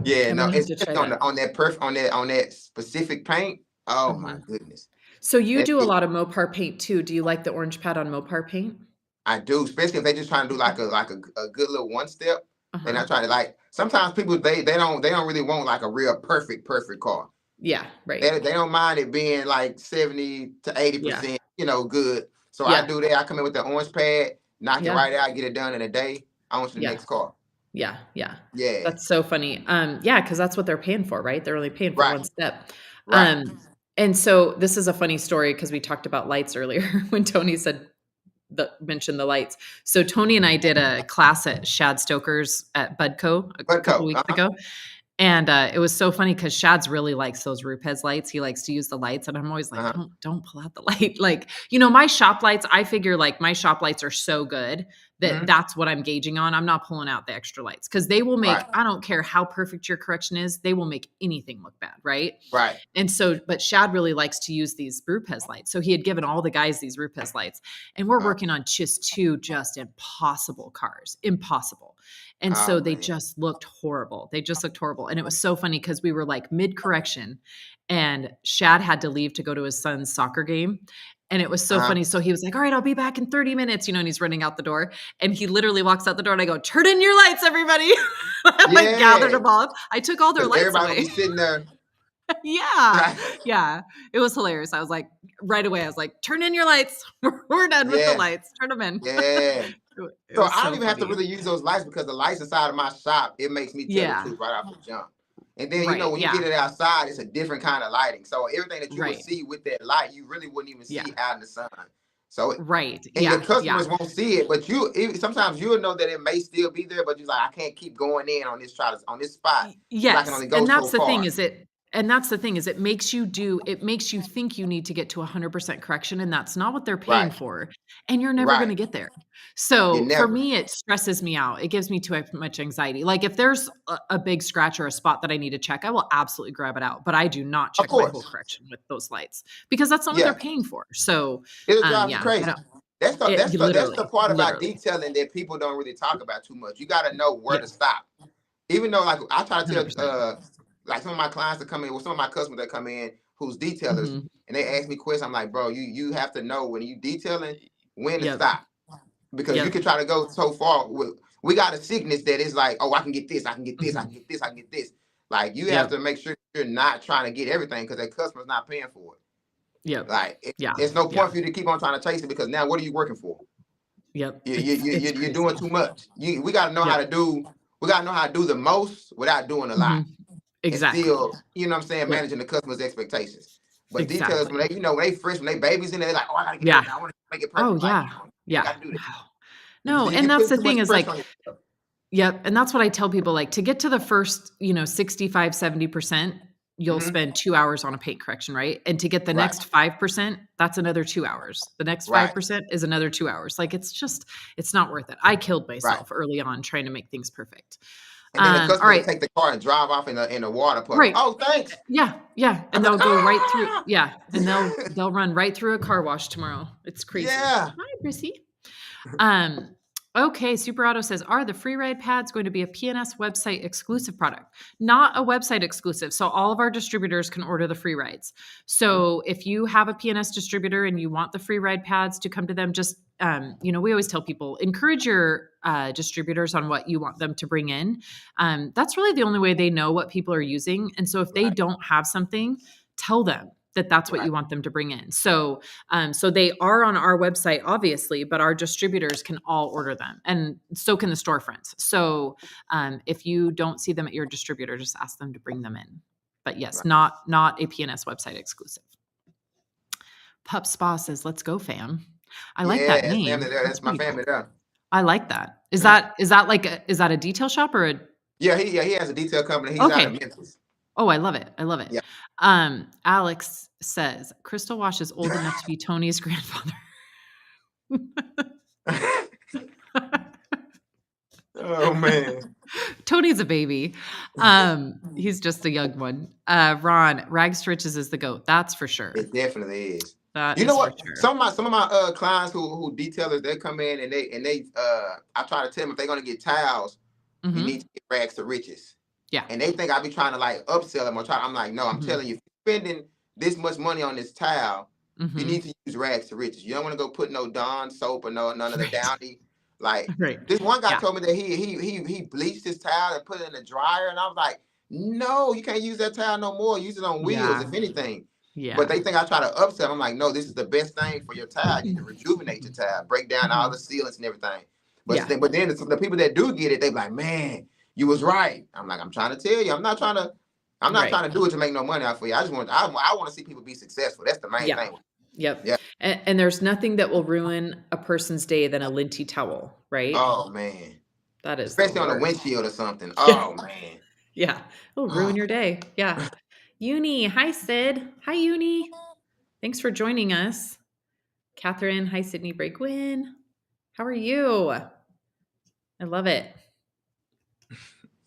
Yeah, it's just on that specific paint. Oh my goodness. So you do a lot of Mopar paint too. Do you like the orange pad on Mopar paint? I do, especially if they just trying to do like a good little one step. And I try to sometimes people they don't really want like a real perfect car. Yeah, right. They don't mind it being like 70 to 80%, good. So I do that. I come in with the orange pad, knock it right out, get it done in a day. I want the next car. Yeah. That's so funny. Because that's what they're paying for, right? They're only paying for one step. Right. And so this is a funny story because we talked about lights earlier when Tony mentioned the lights. So Tony and I did a class at Shad Stoker's at Budco a couple weeks ago. And it was so funny because Shad's really likes those Rupes lights. He likes to use the lights. And I'm always like, don't pull out the light. Like, my shop lights, I figure like my shop lights are so good that that's what I'm gauging on. I'm not pulling out the extra lights because they will make, I don't care how perfect your correction is, they will make anything look bad. Right. Right. And so, but Shad really likes to use these Rupes lights. So he had given all the guys these Rupes lights and we're working on just impossible cars. Impossible. And so they just looked horrible. And it was so funny because we were like mid correction and Shad had to leave to go to his son's soccer game. And it was so funny. So he was like, all right, I'll be back in 30 minutes, and he's running out the door, and he literally walks out the door and I go, turn in your lights, everybody. I gathered them all. I took all their lights everybody away. Everybody be sitting there. Yeah. Yeah. It was hilarious. I was like, right away, I was like, turn in your lights. We're done with the lights. Turn them in. Yeah. So I don't even have to really use those lights, because the lights inside of my shop, it makes me tell the truth right off the jump. And then, when you get it outside, it's a different kind of lighting. So everything that you would see with that light, you really wouldn't even see out in the sun. So and your customers won't see it, but sometimes you'll know that it may still be there, but you're like, I can't keep going in on this spot. Yes, I can only go and that's so the far. thing it makes you think you need to get to 100% correction, and that's not what they're paying for, and you're never going to get there. So for me, it stresses me out. It gives me too much anxiety. Like if there's a big scratch or a spot that I need to check, I will absolutely grab it out, but I do not check my whole correction with those lights, because that's not what they're paying for. So it'll drive you crazy. That's the part about detailing that people don't really talk about too much. You got to know where to stop. Even though, like, I try to tell like some of my clients that come in, some of my customers that come in who's detailers, and they ask me questions, I'm like, bro, you have to know when you detailing when to stop, because you can try to go so far. We got a sickness that is like, oh, I can get this, I can get this, I can get this, I can get this. Like, you have to make sure you're not trying to get everything, because that customer's not paying for it. Like, there's no point for you to keep on trying to chase it, because now what are you working for? You're doing too much. We got to know how to do. We got to know how to do the most without doing a lot. Exactly. And still, you know what I'm saying, managing the customer's expectations. But detailers, when they fresh, when they babies in there, they're like, oh, I gotta get it. I want to make it perfect. You gotta do that. No, and that's the thing is like, and that's what I tell people, like, to get to the first, 65, 70%, you'll spend 2 hours on a paint correction, right? And to get the next 5%, that's another 2 hours. The next 5% is another 2 hours. Like, it's not worth it. I killed myself early on trying to make things perfect. And then the customer will take the car and drive off in a water puddle. Oh, thanks. Yeah. And they'll go right through. Yeah. And they'll run right through a car wash tomorrow. It's crazy. Yeah. Hi, Prissy. Okay, Super Auto says, are the free ride pads going to be a PNS website exclusive product? Not a website exclusive. So all of our distributors can order the free rides. So if you have a PNS distributor and you want the free ride pads to come to them, just, we always tell people, encourage your distributors on what you want them to bring in. That's really the only way they know what people are using. And so if they don't have something, tell them that that's what you want them to bring in. So, so they are on our website, obviously, but our distributors can all order them, and so can the storefronts. So, if you don't see them at your distributor, just ask them to bring them in. But yes, not a PNS website exclusive. Pup Spa says, "Let's go, fam." I like that name. That's my family there. I like that. Is that like a detail shop or a? Yeah, he has a detail company. He's out of Memphis. Oh, I love it. Yeah. Alex says, Crystal Wash is old enough to be Tony's grandfather. Oh, man. Tony's a baby. He's just a young one. Ron, Rags to Riches is the GOAT. That's for sure. It definitely is. You know what? Sure. Some of my clients who detailers, they come in and they I try to tell them, if they're going to get towels, you need to get Rags to Riches. Yeah. And they think I be trying to like upsell them or I'm like, no, I'm telling you, if you're spending this much money on this towel, you need to use Rags to Riches. You don't want to go put no Dawn soap or none of the Downy. Like this one guy told me that he bleached his towel and put it in the dryer, and I was like, no, you can't use that towel no more. Use it on wheels, if anything. Yeah. But they think I try to upsell them. I'm like, no, this is the best thing for your towel. You can rejuvenate your towel, break down all the sealants and everything. But then the people that do get it, they be like, man, you was right. I'm like, I'm trying to tell you, I'm not trying to do it to make no money out for you. I want to see people be successful. That's the main thing. Yep. Yeah. And there's nothing that will ruin a person's day than a linty towel, right? Oh man. That is especially on a windshield or something. Oh man. Yeah. It'll ruin your day. Yeah. Uni. Hi, Sid. Hi, Uni. Thanks for joining us. Catherine. Hi, Sydni Brae Gwinn. How are you? I love it.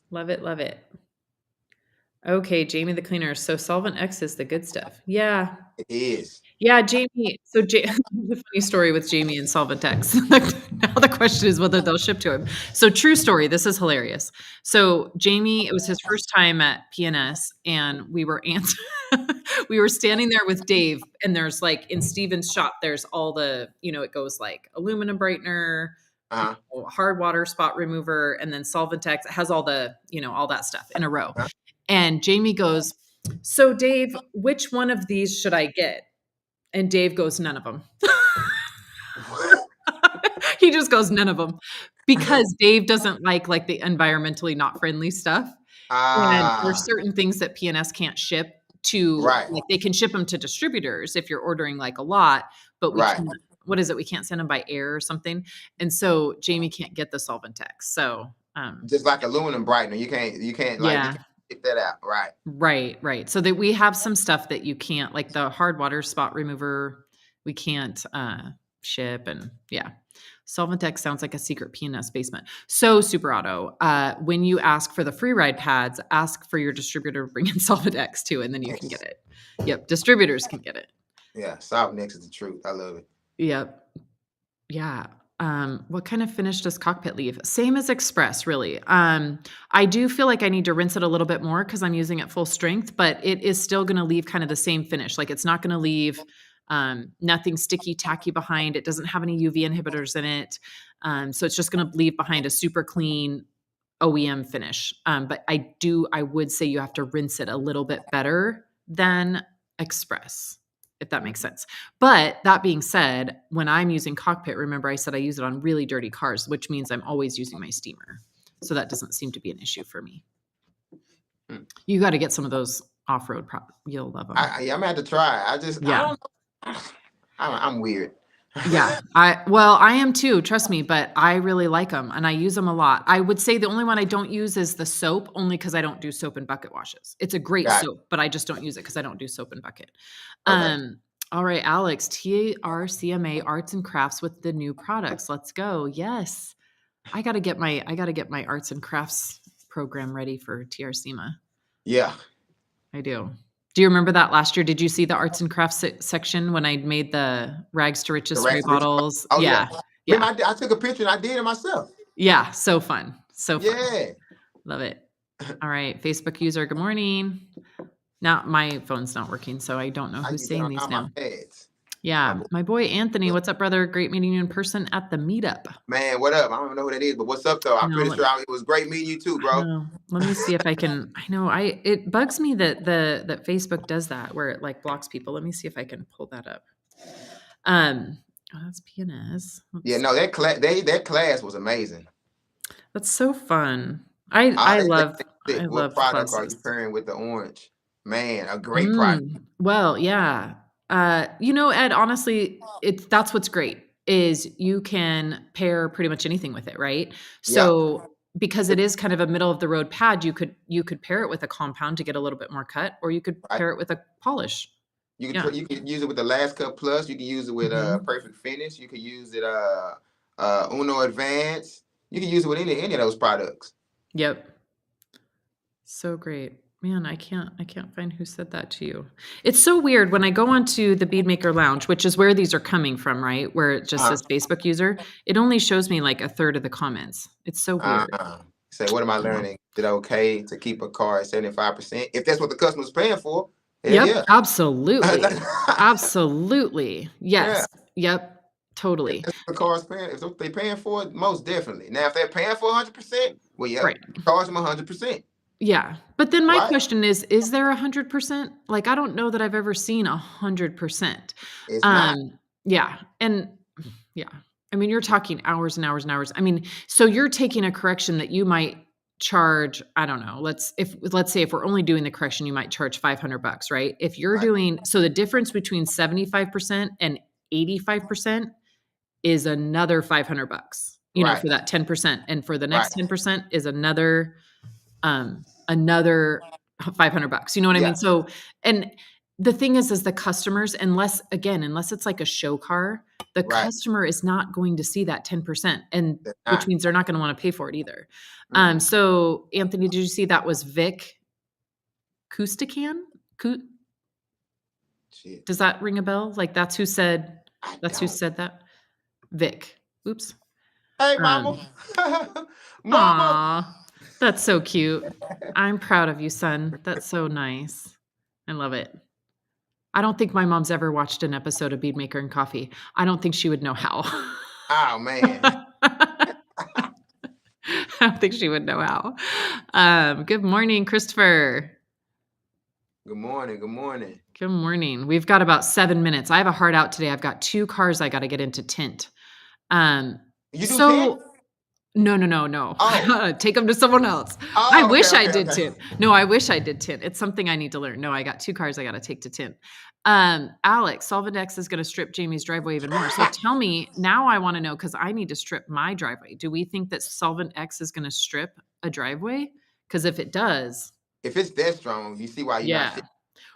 Love it. Love it. Okay, Jamie the cleaner. So Solvent X is the good stuff. Yeah. It is. Yeah, Jamie. So the funny story with Jamie and Solvent X. Now the question is whether they'll ship to him. So true story. This is hilarious. So Jamie, it was his first time at PNS, and we were we were standing there with Dave, and there's like in Steven's shop, there's all the, it goes like aluminum brightener, hard water spot remover, and then Solvent X. It has all the, all that stuff in a row. And Jamie goes, "So Dave, which one of these should I get?" And Dave goes, "None of them." He just goes, "None of them," because Dave doesn't like the environmentally not friendly stuff. And there's certain things that PNS can't ship to, like they can ship them to distributors if you're ordering like a lot, but we can't, what is it? We can't send them by air or something. And so Jamie can't get the Solvent X. So just like aluminum brightener, you can't like get that out. Right. So that we have some stuff that you can't, like the hard water spot remover, we can't ship. And Solvent X sounds like a secret PNS basement. So Super Auto, when you ask for the free ride pads, ask for your distributor to bring in Solvent X too, and then you can get it. Yep, distributors can get it. Yeah, Solvent X is the truth. I love it. Yep. Yeah. What kind of finish does Cockpit leave? Same as Express, really. I do feel like I need to rinse it a little bit more because I'm using it full strength, but it is still going to leave kind of the same finish. Like it's not going to leave nothing sticky, tacky behind. It doesn't have any UV inhibitors in it. So it's just going to leave behind a super clean OEM finish. But I would say you have to rinse it a little bit better than Express, if that makes sense. But that being said, when I'm using Cockpit, remember I said I use it on really dirty cars, which means I'm always using my steamer. So that doesn't seem to be an issue for me. You got to get some of those off-road you'll love them. I'm gonna have to try. I don't know. I'm weird. I am too, trust me, but I really like them and I use them a lot. I would say the only one I don't use is the soap, only because I don't do soap and bucket washes. It's a great soap, but I just don't use it because I don't do soap and bucket. Okay. All right, Alex, TRCMA Arts and Crafts with the new products. Let's go. Yes. I gotta get my arts and crafts program ready for TRCMA. Yeah. I do. Do you remember that last year? Did you see the arts and crafts section when I made the rags to riches spray bottles? Oh, yeah. I took a picture and I did it myself. Yeah. So fun. So fun. Yeah. Love it. All right. Facebook user. Good morning. Now my phone's not working, so I don't know who's saying these now. Yeah. My boy, Anthony. What's up, brother? Great meeting you in person at the meetup. Man, what up? I don't know who that is, but what's up though? I'm pretty sure it was great meeting you too, bro. Let me see if I can. I know it bugs me that that Facebook does that where it like blocks people. Let me see if I can pull that up. That's PNS. That class was amazing. That's so fun. I love what product classes. Are you pairing with the orange? Man, a great product. Well, yeah. Ed, honestly, that's what's great is you can pair pretty much anything with it, right? So because it is kind of a middle of the road pad, you could pair it with a compound to get a little bit more cut, or you could pair it with a polish. You can use it with the Last Cut Plus. You can use it with Perfect Finish. You can use it Uno Advance. You can use it with any of those products. Yep. So great. Man, I can't find who said that to you. It's so weird when I go onto the Bead Maker Lounge, which is where these are coming from, right? Where it just says Facebook user. It only shows me like a third of the comments. It's so weird. Say, what am I learning? Is it okay to keep a car at 75%? If that's what the customer's paying for. Yeah. Absolutely. Absolutely. Yes. Yeah. Yep. Totally. If the car's paying, if they're paying for it, most definitely. Now, if they're paying for 100%, well, charge them 100%. Yeah. But then my question is there 100%? Like, I don't know that I've ever seen 100%. It's not. Yeah. And yeah, I mean, you're talking hours and hours and hours. I mean, so you're taking a correction that you might charge, I don't know, let's say if we're only doing the correction, you might charge $500, right? If you're doing, so the difference between 75% and 85% is another $500, for that 10%. And for the next 10% is another $500. You know what I mean? So, and the thing is the customers, unless it's like a show car, the customer is not going to see that 10%, and which means they're not going to want to pay for it either. So Anthony, did you see that was Vic Coustican? Shit. Does that ring a bell? Like that's who said that? Vic. Oops. Hey, mama. Mama. Aw, that's so cute. I'm proud of you, son. That's so nice. I love it. I don't think my mom's ever watched an episode of Bead Maker and Coffee. I don't think she would know how. Oh, man. I don't think she would know how. Good morning, Christopher. Good morning. Good morning. Good morning. We've got about 7 minutes. I have a hard out today. I've got 2 cars I got to get into tint. You do so tint? No. Oh. Take them to someone else. Oh, I wish I did tint. No, I wish I did tint. It's something I need to learn. No, I got 2 cars I got to take to tint. Alex, Solvent X is going to strip Jamie's driveway even more. So tell me, now I want to know, because I need to strip my driveway. Do we think that Solvent X is going to strip a driveway? Because if it does. If it's that strong, you see why you're not.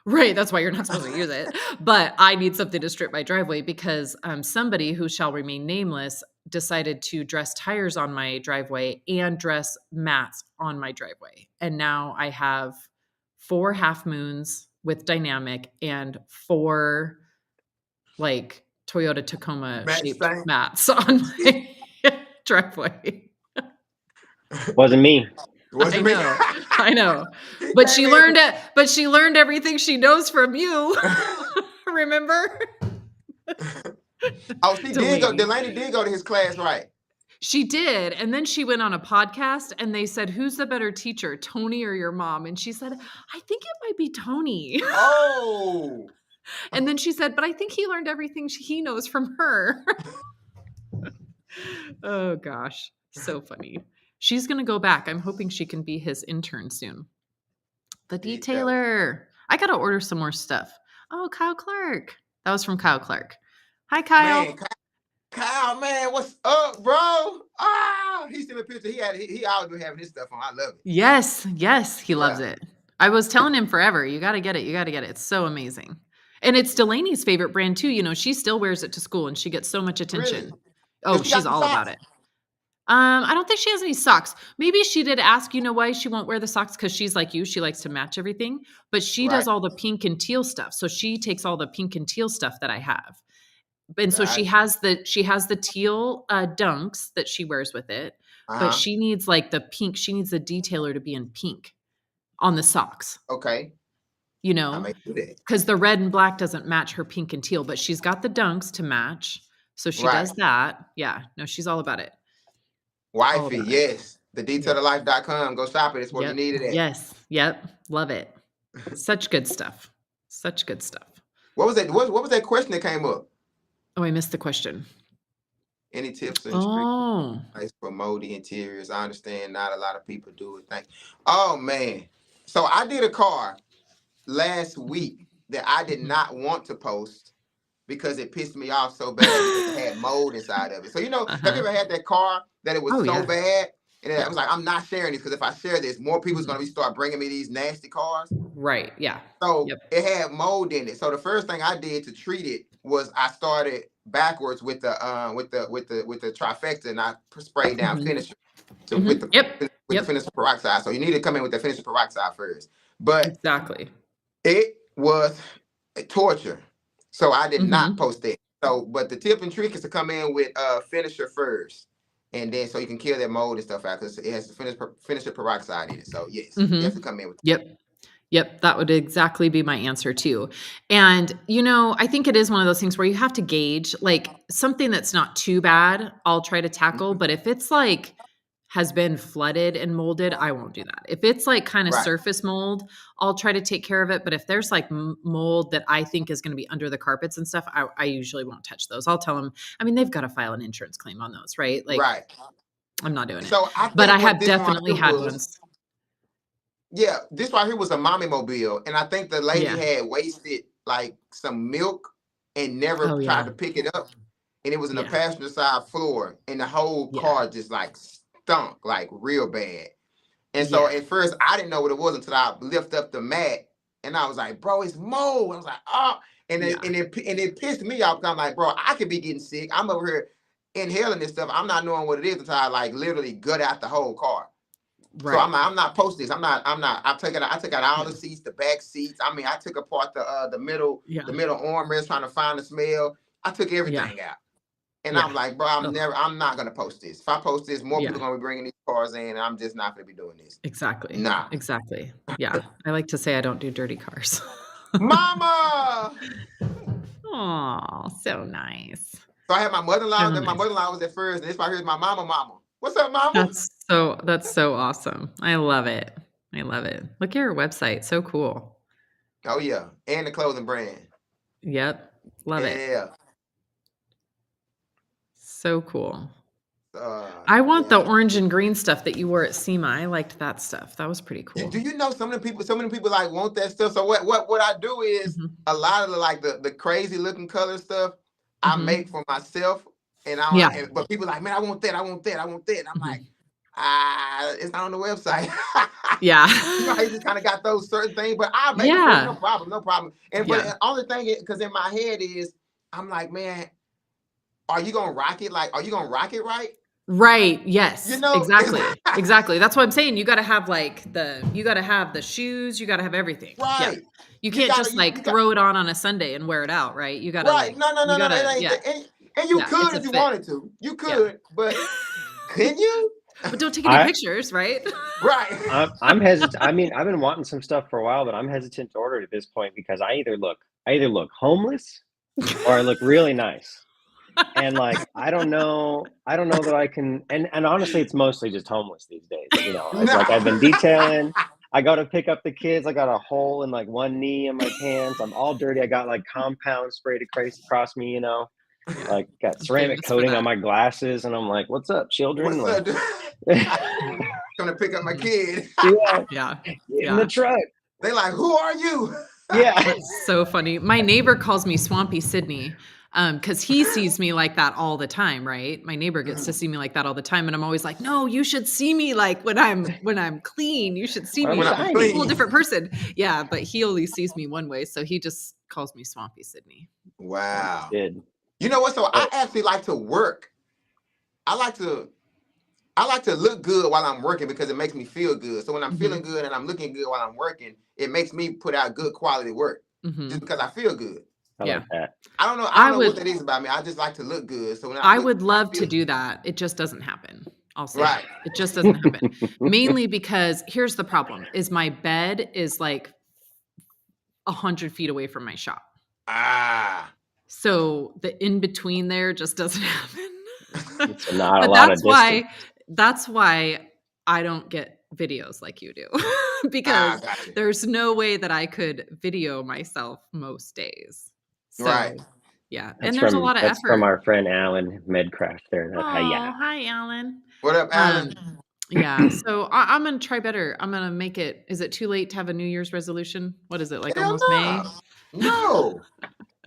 Right, that's why you're not supposed to use it. But I need something to strip my driveway because somebody who shall remain nameless decided to dress tires on my driveway and dress mats on my driveway. And now I have 4 half moons with dynamic and 4 like Toyota Tacoma shaped mats on my driveway. Wasn't me. I know. But she learned it. But she learned everything she knows from you. Remember? Oh, she did go. Delaney did go to his class, right? She did. And then she went on a podcast and they said, who's the better teacher, Tony or your mom? And she said, I think it might be Tony. Oh. And then she said, but I think he learned everything he knows from her. Oh, gosh. So funny. She's going to go back. I'm hoping she can be his intern soon. The detailer. I got to order some more stuff. Oh, Kyle Clark. That was from Kyle Clark. Hi, Kyle. Man, Kyle, man, what's up, bro? He sent me a picture. He always been having his stuff on. I love it. Yes, he loves it. I was telling him forever, you got to get it. You got to get it. It's so amazing. And it's Delaney's favorite brand too. You know, she still wears it to school and she gets so much attention. Really? Oh, she's all about it. I don't think she has any socks. Maybe she did ask, you know why she won't wear the socks? Because she's like you. She likes to match everything. But she does all the pink and teal stuff. So she takes all the pink and teal stuff that I have. And so she has the teal dunks that she wears with it. But she needs like the pink. She needs the detailer to be in pink on the socks. Okay. You know, because the red and black doesn't match her pink and teal. But she's got the dunks to match. So she does that. Yeah. No, she's all about it. Wifey, yes. The detailerlife.com. Go shop it. It's where you need it at. Yes. Yep. Love it. Such good stuff. Such good stuff. What was that? What was that question that came up? Oh, I missed the question. Any tips and tricks for moldy interiors? I understand not a lot of people do it. Thanks. Oh, man. So I did a car last week that I did not want to post because it pissed me off so bad because it had mold inside of it. So, you know, have you ever had that car that it was so bad? And I was like, I'm not sharing this because if I share this, more people's going to start bringing me these nasty cars. Right. Yeah. So it had mold in it. So the first thing I did to treat it was I started backwards with the trifecta, and I sprayed down finisher with the finisher peroxide. So you need to come in with the finisher peroxide first. But it was a torture. So I did not post it. So, but the tip and trick is to come in with finisher first, and then so you can kill that mold and stuff out because it has the finisher peroxide in it. So yes, you have to come in with. Yep, that would exactly be my answer too. And, you know, I think it is one of those things where you have to gauge, like something that's not too bad, I'll try to tackle. But if it's like has been flooded and molded, I won't do that. If it's like kind of surface mold, I'll try to take care of it. But if there's like mold that I think is going to be under the carpets and stuff, I usually won't touch those. I'll tell them, I mean, they've got to file an insurance claim on those, right? Like, I'm not doing it. But I have definitely had ones. Yeah, this right here was a mommy mobile, and I think the lady had wasted like some milk and never tried to pick it up, and it was in the passenger side floor, and the whole car just like stunk like real bad. And so at first I didn't know what it was until I lift up the mat, and I was like, "Bro, it's mold." I was like, "Oh," and it pissed me off because I'm like, "Bro, I could be getting sick. I'm over here inhaling this stuff. I'm not knowing what it is until I like literally gut out the whole car." So I'm not posting this. I took out all the seats, the back seats. I mean, I took apart the middle armrest trying to find the smell. I took everything out. And I'm like, bro, I'm not gonna post this. If I post this, more people are gonna be bringing these cars in, and I'm just not gonna be doing this. Exactly. Nah. Exactly. Yeah. I like to say I don't do dirty cars. Mama. Oh, so nice. So I had my mother-in-law. Then my mother-in-law was at first, and this right here is my mama. What's up, mama? That's so awesome. I love it. Look at your website. So cool. Oh yeah, and the clothing brand. Yep. Love it. Yeah. So cool. I want the orange and green stuff that you wore at SEMA. I liked that stuff. That was pretty cool. Do you know so many people like want that stuff? So what I do is a lot of the crazy looking color stuff I make for myself, and but people like, man, I want that. And I'm like, it's not on the website. Yeah. You know how you just kind of got those certain things, but I make it no problem. And but the only thing is, because in my head is, I'm like, man, are you gonna rock it? Like, are you gonna rock it right? Right. Yes. You know, exactly. That's what I'm saying. You got to have you got to have the shoes. You got to have everything. Right. Yeah. You can't just throw it on a Sunday and wear it out. Right. You got to No. And you could if you wanted to. You could, but can you? But don't take any pictures, right? Right. I'm hesitant. I mean, I've been wanting some stuff for a while, but I'm hesitant to order it at this point because I either look homeless or I look really nice. And like, I don't know that I can, and honestly, it's mostly just homeless these days. You know, it's like I've been detailing. I go to pick up the kids. I got a hole in like one knee in my pants. I'm all dirty. I got like compound sprayed across me, you know, like got ceramic coating on my glasses. And I'm like, what's up, children? What's up? Gonna pick up my kid. Yeah. In the truck. They like, who are you? Yeah. It's so funny. My neighbor calls me Swampy Sydney. Because he sees me like that all the time, right? My neighbor gets to see me like that all the time, and I'm always like, "No, you should see me like when I'm clean. You should see me when like I'm a clean. whole different person." Yeah, but he only sees me one way, so he just calls me Swampy Sydney. Wow. Good. You know what? So I actually like to work. I like to look good while I'm working because it makes me feel good. So when I'm feeling good and I'm looking good while I'm working, it makes me put out good quality work just because I feel good. I like that. I don't know what that is about me. I just like to look good. So when I would love to do that. It just doesn't happen. I'll say that. It just doesn't happen. Mainly because here's the problem: is my bed is like 100 feet away from my shop. So the in between there just doesn't happen. It's not a lot of distance. That's why I don't get videos like you do. Because there's no way that I could video myself most days. So, yeah. That's and there's a lot of effort. That's from our friend Alan Medcraft there. Hi, Alan. What up, Alan? Yeah. So I'm going to try better. I'm going to make it. Is it too late to have a New Year's resolution? What is it? Like almost May? No,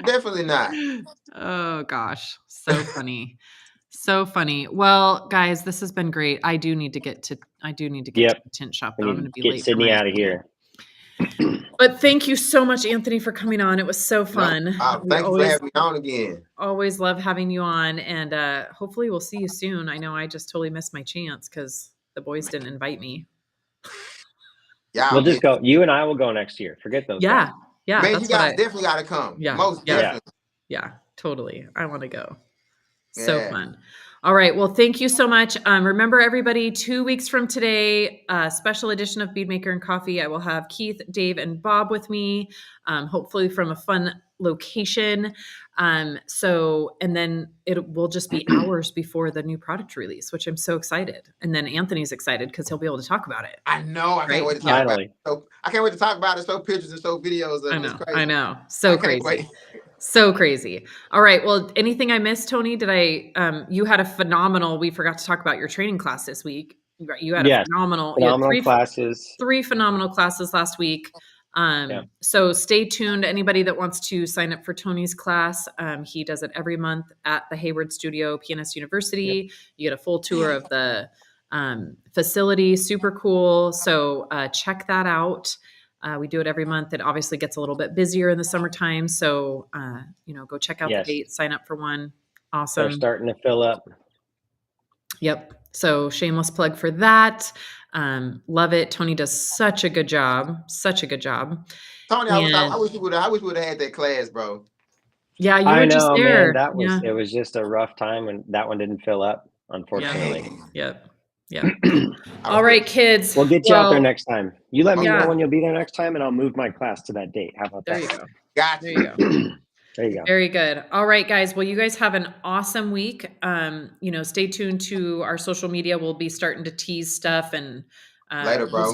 definitely not. Oh gosh. So funny. So funny. Well, guys, this has been great. I do need to get to the tint shop. Though. I'm going to be late. Get Sydney out of here. But thank you so much, Anthony, for coming on. It was so fun. Thank you for having me on again. Always love having you on. And hopefully we'll see you soon. I know I just totally missed my chance because the boys didn't invite me. Yeah, we'll just go. You and I will go next year. Forget those guys. Yeah. Man, you guys definitely got to come. Yeah. Most definitely. Yeah, totally. I want to go. So fun. All right. Well, thank you so much. Remember, everybody, 2 weeks from today, special edition of Bead Maker and Coffee. I will have Keith, Dave, and Bob with me, hopefully from a fun location. And then it will just be hours before the new product release, which I'm so excited. And then Anthony's excited because he'll be able to talk about it. I know. I can't wait to talk about it. So I can't wait to talk about it. Show pictures and show videos. I know. So crazy. So crazy. All right. Well, anything I missed, Tony? You had a phenomenal, we forgot to talk about your training class this week. You had a phenomenal classes. 3 phenomenal classes last week. So stay tuned. Anybody that wants to sign up for Tony's class, he does it every month at the Hayward Studio, PNS University. You get a full tour of the facility. Super cool. So check that out. We do it every month. It obviously gets a little bit busier in the summertime. So, go check out the date, sign up for one. Awesome. They're starting to fill up. Yep. So shameless plug for that. Love it. Tony does such a good job. Such a good job. Tony, I wish we would have had that class, bro. Yeah, you were just there. Man. It was just a rough time when that one didn't fill up, unfortunately. Yep. All right, kids. We'll get you out there next time. You let me know when you'll be there next time, and I'll move my class to that date. How about that? There you go. Gotcha. There you go. There you go. Very good. All right, guys. Well, you guys have an awesome week. Stay tuned to our social media. We'll be starting to tease stuff and later, bro.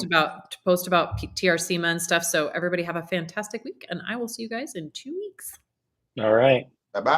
post about TRCMA and stuff. So everybody have a fantastic week, and I will see you guys in 2 weeks. All right. Bye-bye.